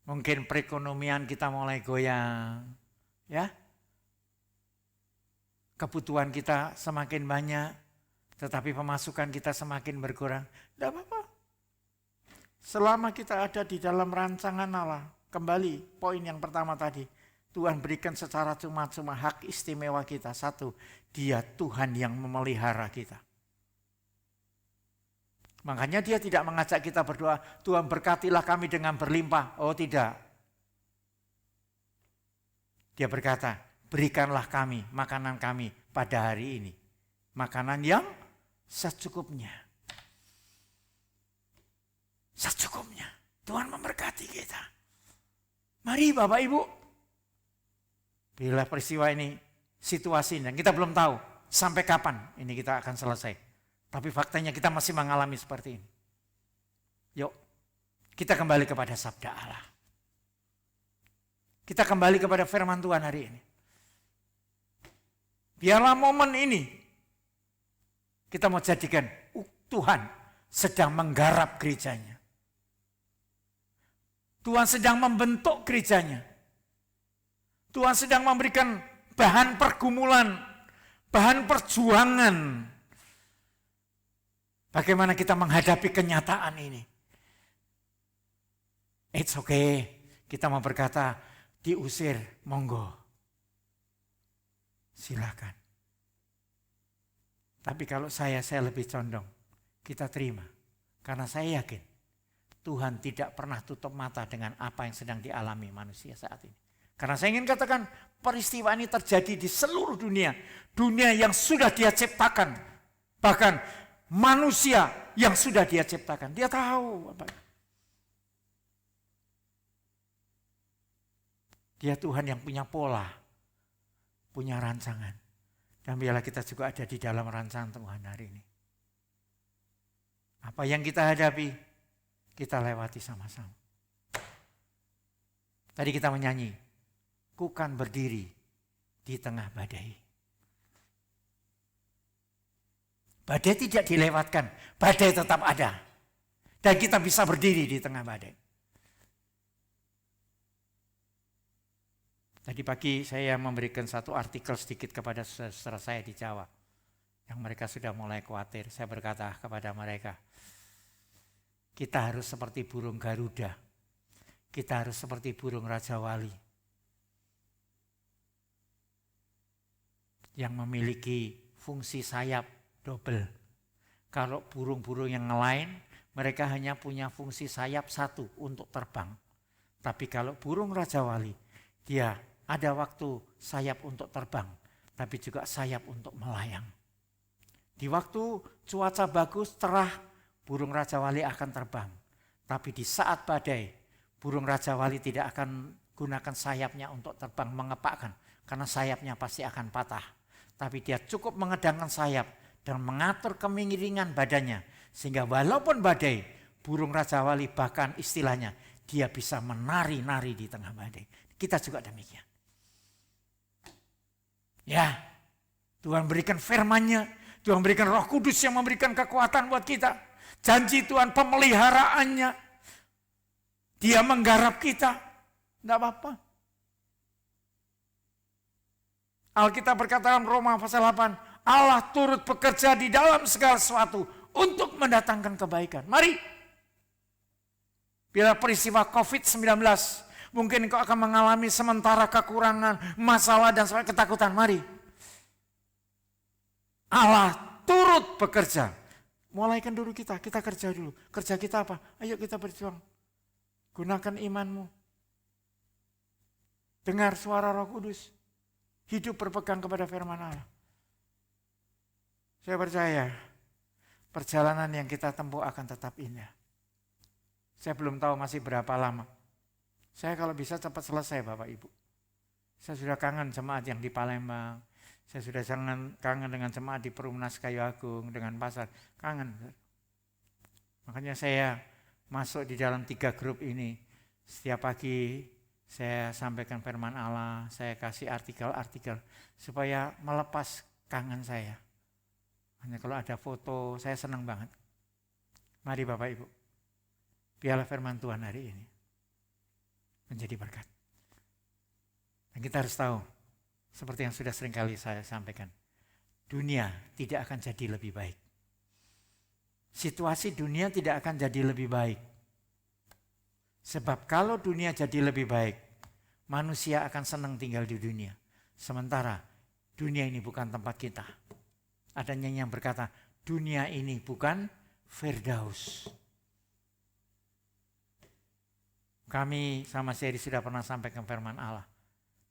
Mungkin perekonomian kita mulai goyang, ya. Kebutuhan kita semakin banyak, tetapi pemasukan kita semakin berkurang. Tidak apa-apa. Selama kita ada di dalam rancangan Allah, kembali poin yang pertama tadi, Tuhan berikan secara cuma-cuma hak istimewa kita. Satu, Dia Tuhan yang memelihara kita. Makanya Dia tidak mengajak kita berdoa, Tuhan berkatilah kami dengan berlimpah. Oh tidak. Dia berkata, berikanlah kami makanan kami pada hari ini. Makanan yang secukupnya. Secukupnya. Tuhan memberkati kita. Mari Bapak Ibu. Bila peristiwa ini, situasi ini, kita belum tahu sampai kapan ini kita akan selesai. Tapi faktanya kita masih mengalami seperti ini. Yuk, kita kembali kepada sabda Allah. Kita kembali kepada firman Tuhan hari ini. Biarlah momen ini kita mau jadikan Tuhan sedang menggarap gerejanya. Tuhan sedang membentuk gerejanya. Tuhan sedang memberikan bahan pergumulan, bahan perjuangan. Bagaimana kita menghadapi kenyataan ini? It's okay. Kita mau berkata, diusir, monggo. Silakan. Tapi kalau saya lebih condong, kita terima. Karena saya yakin, Tuhan tidak pernah tutup mata dengan apa yang sedang dialami manusia saat ini. Karena saya ingin katakan, peristiwa ini terjadi di seluruh dunia. Dunia yang sudah Dia ciptakan. Bahkan manusia yang sudah Dia ciptakan. Dia tahu. Dia Tuhan yang punya pola. Punya rancangan. Dan biarlah kita juga ada di dalam rancangan Tuhan hari ini. Apa yang kita hadapi, kita lewati sama-sama. Tadi kita menyanyi, ku kan berdiri di tengah badai. Badai tidak dilewatkan, badai tetap ada. Dan kita bisa berdiri di tengah badai. Tadi pagi saya memberikan satu artikel sedikit kepada saudara saya di Jawa. Yang mereka sudah mulai khawatir. Saya berkata kepada mereka, kita harus seperti burung Garuda. Kita harus seperti burung Raja Wali. Yang memiliki fungsi sayap double. Kalau burung-burung yang lain, mereka hanya punya fungsi sayap satu untuk terbang. Tapi kalau burung Raja Wali, dia ada waktu sayap untuk terbang, tapi juga sayap untuk melayang. Di waktu cuaca bagus, cerah, burung Raja Wali akan terbang. Tapi di saat badai, burung Raja Wali tidak akan gunakan sayapnya untuk terbang mengepakkan, karena sayapnya pasti akan patah. Tapi dia cukup mengedangkan sayap dan mengatur kemiringan badannya, sehingga walaupun badai, burung Raja Wali bahkan istilahnya, dia bisa menari-nari di tengah badai. Kita juga demikian. Ya, Tuhan berikan firman-Nya, Tuhan berikan Roh Kudus yang memberikan kekuatan buat kita. Janji Tuhan pemeliharaannya. Dia menggarap kita. Tidak apa-apa. Alkitab berkata dalam Roma pasal 8, Allah turut bekerja di dalam segala sesuatu untuk mendatangkan kebaikan. Mari. Bila peristiwa COVID-19, mungkin kau akan mengalami sementara kekurangan, masalah dan ketakutan. Mari. Allah turut bekerja. Mulaikan dulu kita kerja dulu. Kerja kita apa? Ayo kita berjuang. Gunakan imanmu. Dengar suara Roh Kudus. Hidup berpegang kepada firman Allah. Saya percaya perjalanan yang kita tempuh akan tetap indah. Saya belum tahu masih berapa lama. Saya kalau bisa cepat selesai Bapak Ibu. Saya sudah kangen jemaat yang di Palembang. Saya sudah kangen dengan jemaat di Perumnas Kayu Agung, dengan pasar. Kangen. Makanya saya masuk di dalam 3 grup ini. Setiap pagi saya sampaikan firman Allah, saya kasih artikel-artikel supaya melepas kangen saya. Hanya kalau ada foto, saya senang banget. Mari Bapak Ibu, biarlah firman Tuhan hari ini menjadi berkat. Dan kita harus tahu, seperti yang sudah seringkali saya sampaikan, dunia tidak akan jadi lebih baik. Situasi dunia tidak akan jadi lebih baik. Sebab kalau dunia jadi lebih baik, manusia akan senang tinggal di dunia. Sementara dunia ini bukan tempat kita. Ada yang berkata, dunia ini bukan Firdaus. Kami sama Seri sudah pernah sampaikan firman Allah.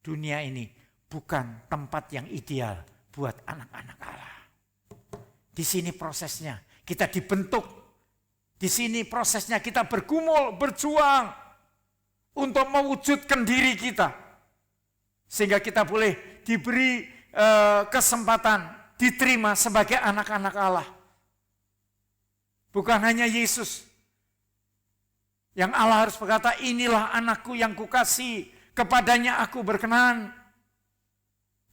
Dunia ini bukan tempat yang ideal buat anak-anak Allah. Di sini prosesnya kita dibentuk. Di sini prosesnya kita bergumul, berjuang untuk mewujudkan diri kita. Sehingga kita boleh diberi kesempatan diterima sebagai anak-anak Allah. Bukan hanya Yesus. Yang Allah harus berkata, inilah anakku yang kukasihi, kepadanya aku berkenan.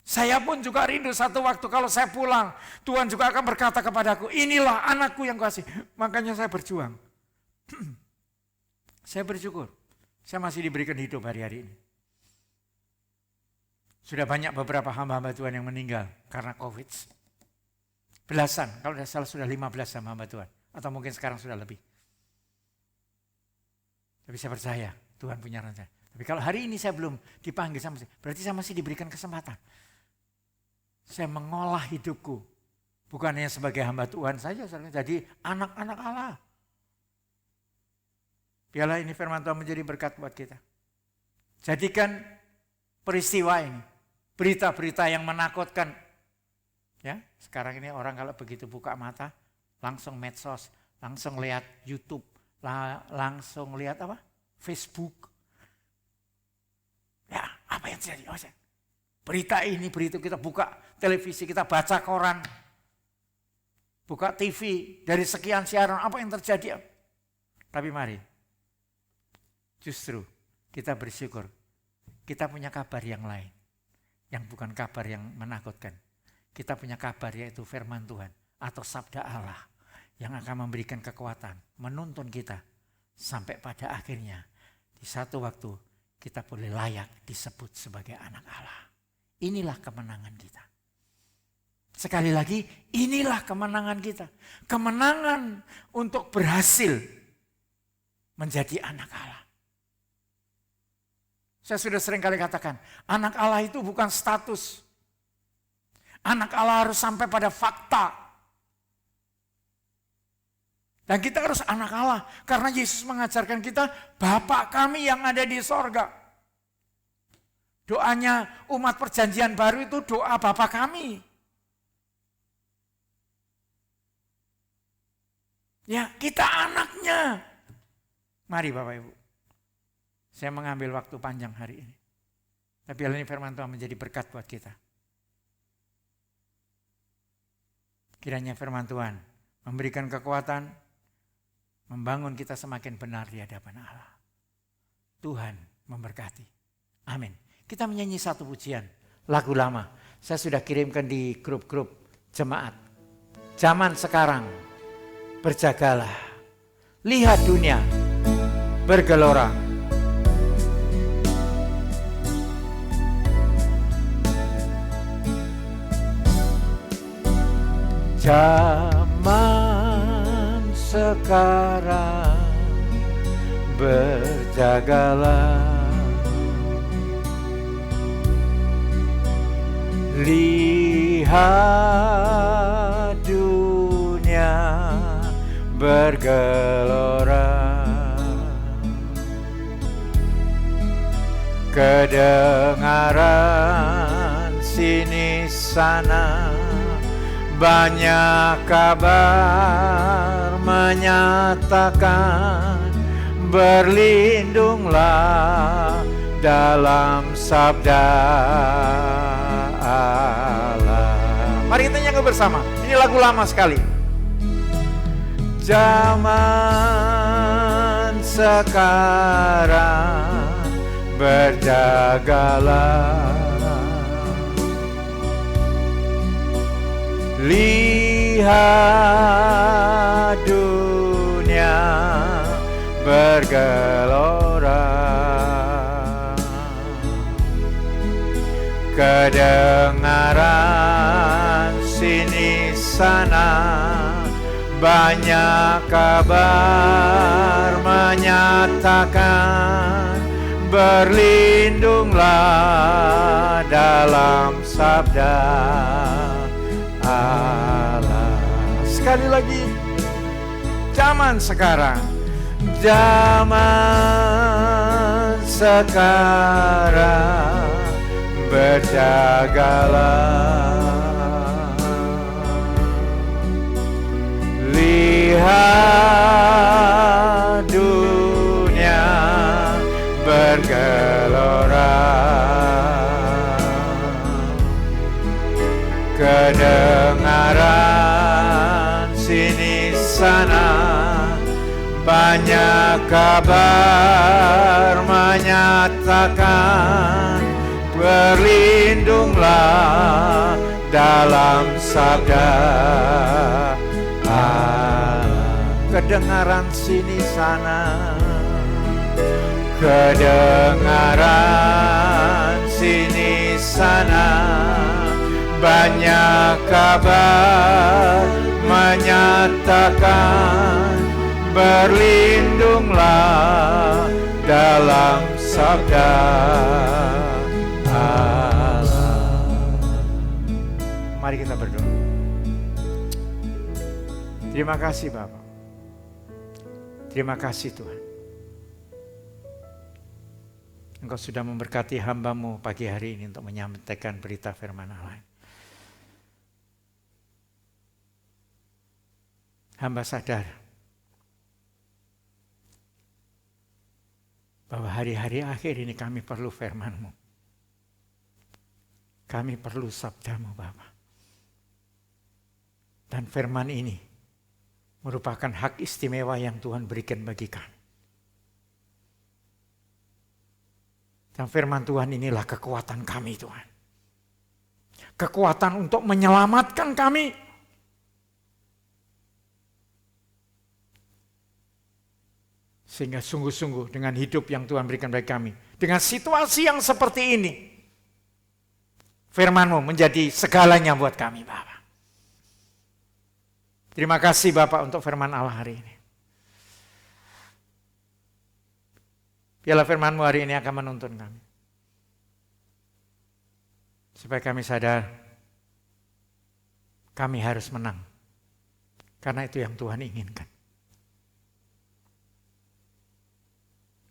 Saya pun juga rindu satu waktu kalau saya pulang, Tuhan juga akan berkata kepadaku, inilah anakku yang kukasihi. Makanya saya berjuang. Saya bersyukur, saya masih diberikan hidup hari-hari ini. Sudah banyak beberapa hamba-hamba Tuhan yang meninggal karena COVID. Belasan, kalau tidak salah sudah 15 hamba Tuhan. Atau mungkin sekarang sudah lebih. Tapi saya percaya Tuhan punya rencana. Tapi kalau hari ini saya belum dipanggil sama saya, berarti saya masih diberikan kesempatan. Saya mengolah hidupku. Bukan hanya sebagai hamba Tuhan saja, jadi anak-anak Allah. Biarlah ini firman Tuhan menjadi berkat buat kita. Jadikan peristiwa ini, berita-berita yang menakutkan. Ya, sekarang ini orang kalau begitu buka mata, langsung medsos, langsung lihat YouTube, langsung lihat apa? Facebook. Ya, apa yang terjadi? Oh, berita ini, berita kita buka televisi, kita baca koran, buka TV, dari sekian siaran, apa yang terjadi? Tapi mari, justru kita bersyukur, kita punya kabar yang lain, yang bukan kabar yang menakutkan. Kita punya kabar yaitu firman Tuhan atau sabda Allah yang akan memberikan kekuatan, menuntun kita sampai pada akhirnya di satu waktu kita boleh layak disebut sebagai anak Allah. Inilah kemenangan kita. Sekali lagi, inilah kemenangan kita. Kemenangan untuk berhasil menjadi anak Allah. Saya sudah sering kali katakan, anak Allah itu bukan status. Anak Allah harus sampai pada fakta. Dan kita harus anak Allah. Karena Yesus mengajarkan kita, Bapa kami yang ada di sorga. Doanya umat perjanjian baru itu doa Bapa kami. Ya, kita anaknya. Mari Bapak Ibu. Saya mengambil waktu panjang hari ini. Tapi ini firman Tuhan menjadi berkat buat kita. Kiranya firman Tuhan memberikan kekuatan, membangun kita semakin benar di hadapan Allah. Tuhan memberkati. Amin. Kita menyanyi satu pujian, lagu lama. Saya sudah kirimkan di grup-grup jemaat. Zaman sekarang, berjagalah. Lihat dunia bergelora. Zaman sekarang, berjagalah. Lihat dunia bergelora. kedengaran sini sana, banyak kabar menyatakan, berlindunglah dalam sabda Allah. Mari kita nyanyi bersama. Ini lagu lama sekali. Zaman sekarang berjagalah, lihat dunia bergelora, kedengaran sini sana, banyak kabar menyatakan, berlindunglah dalam sabda Allah. Sekali lagi, zaman sekarang, zaman sekarang berjagalah, lihat dunia bergelora, kedengaran sini sana, banyak kabar menyatakan, berlindunglah dalam sabda Allah. Kedengaran sini sana, kedengaran sini sana, banyak kabar menyatakan, berlindunglah dalam sabda Allah. Mari kita berdoa. Terima kasih Bapak. Terima kasih Tuhan. Engkau sudah memberkati hamba-Mu pagi hari ini untuk menyampaikan berita firman Allah. Hamba sadar bahwa hari-hari akhir ini kami perlu firman-Mu. Kami perlu sabda-Mu Bapa. Dan firman ini merupakan hak istimewa yang Tuhan berikan bagi kami. Dan firman Tuhan inilah kekuatan kami Tuhan. Kekuatan untuk menyelamatkan kami. Sehingga sungguh-sungguh dengan hidup yang Tuhan berikan bagi kami, dengan situasi yang seperti ini, firman-Mu menjadi segalanya buat kami Bapak. Terima kasih Bapak untuk firman Allah hari ini. Biarlah firman-Mu hari ini akan menuntun kami. Supaya kami sadar, kami harus menang. Karena itu yang Tuhan inginkan.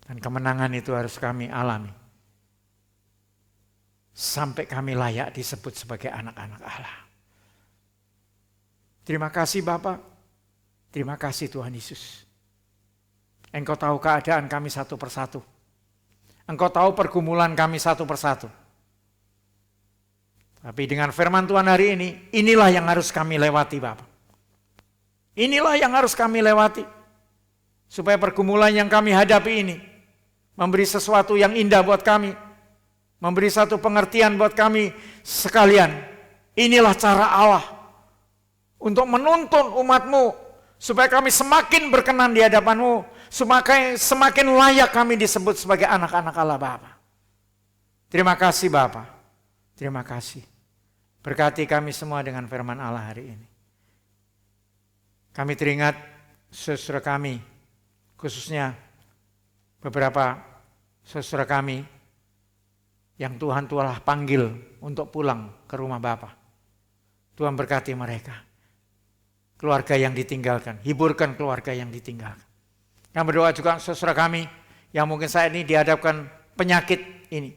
Dan kemenangan itu harus kami alami. Sampai kami layak disebut sebagai anak-anak Allah. Terima kasih Bapak. Terima kasih Tuhan Yesus. Engkau tahu keadaan kami satu persatu. Engkau tahu pergumulan kami satu persatu. Tapi dengan firman Tuhan hari ini, inilah yang harus kami lewati Bapak. Inilah yang harus kami lewati. Supaya pergumulan yang kami hadapi ini memberi sesuatu yang indah buat kami. Memberi satu pengertian buat kami sekalian. Inilah cara Allah untuk menuntun umat-Mu. Supaya kami semakin berkenan di hadapan-Mu. Semakin layak kami disebut sebagai anak-anak Allah Bapa. Terima kasih Bapa. Terima kasih. Berkati kami semua dengan firman Allah hari ini. Kami teringat saudara kami, khususnya beberapa saudara kami yang Tuhan telah panggil untuk pulang ke rumah Bapa. Tuhan berkati mereka. Keluarga yang ditinggalkan, hiburkan keluarga yang ditinggalkan. Yang berdoa juga saudara kami yang mungkin saat ini dihadapkan penyakit ini.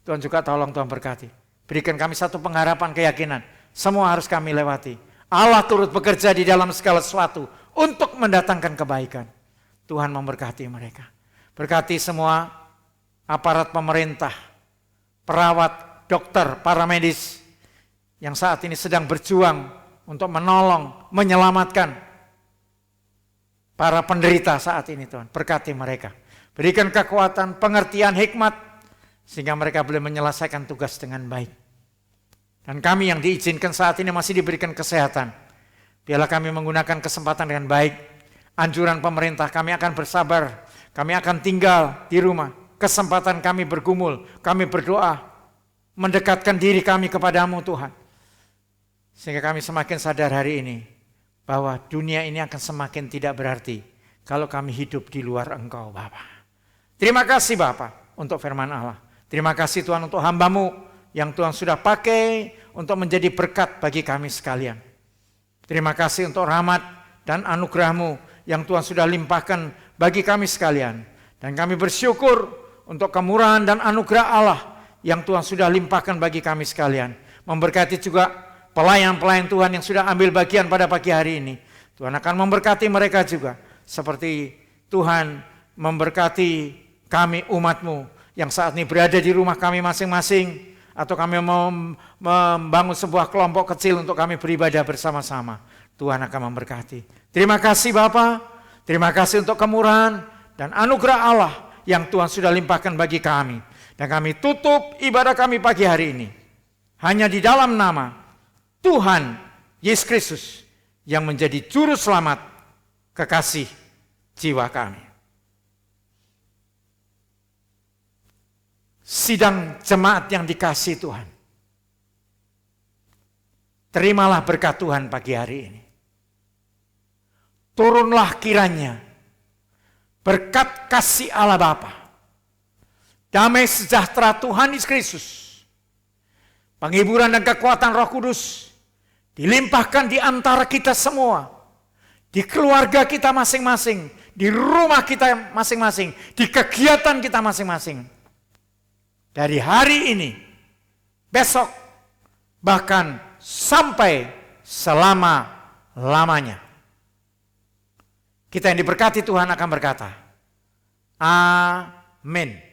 Tuhan juga tolong, Tuhan berkati. Berikan kami satu pengharapan, keyakinan. Semua harus kami lewati. Allah turut bekerja di dalam segala sesuatu untuk mendatangkan kebaikan. Tuhan memberkati mereka. Berkati semua aparat pemerintah, perawat, dokter, para medis yang saat ini sedang berjuang untuk menolong, menyelamatkan para penderita saat ini, Tuhan. Berkati mereka. Berikan kekuatan, pengertian, hikmat, sehingga mereka boleh menyelesaikan tugas dengan baik. Dan kami yang diizinkan saat ini masih diberikan kesehatan. Biarlah kami menggunakan kesempatan dengan baik. Anjuran pemerintah, kami akan bersabar. Kami akan tinggal di rumah. Kesempatan kami bergumul, kami berdoa. Mendekatkan diri kami kepadamu, Tuhan. Sehingga kami semakin sadar hari ini bahwa dunia ini akan semakin tidak berarti kalau kami hidup di luar Engkau, Bapa. Terima kasih, Bapa, untuk firman Allah. Terima kasih, Tuhan, untuk hamba-Mu yang Tuhan sudah pakai untuk menjadi berkat bagi kami sekalian. Terima kasih untuk rahmat dan anugerah-Mu yang Tuhan sudah limpahkan bagi kami sekalian. Dan kami bersyukur untuk kemurahan dan anugerah Allah yang Tuhan sudah limpahkan bagi kami sekalian. Memberkati juga pelayan-pelayan Tuhan yang sudah ambil bagian pada pagi hari ini. Tuhan akan memberkati mereka juga. Seperti Tuhan memberkati kami umat-Mu yang saat ini berada di rumah kami masing-masing. Atau kami mau membangun sebuah kelompok kecil untuk kami beribadah bersama-sama. Tuhan akan memberkati. Terima kasih Bapa. Terima kasih untuk kemurahan dan anugerah Allah yang Tuhan sudah limpahkan bagi kami. Dan kami tutup ibadah kami pagi hari ini. Hanya di dalam nama Tuhan Yesus Kristus yang menjadi juru selamat kekasih jiwa kami. Sidang jemaat yang dikasihi Tuhan. Terimalah berkat Tuhan pagi hari ini. Turunlah kiranya berkat kasih Allah Bapa, damai sejahtera Tuhan Yesus Kristus, penghiburan dan kekuatan Roh Kudus dilimpahkan di antara kita semua, di keluarga kita masing-masing, di rumah kita masing-masing, di kegiatan kita masing-masing. Dari hari ini, besok, bahkan sampai selama-lamanya. Kita yang diberkati Tuhan akan berkata, Amin.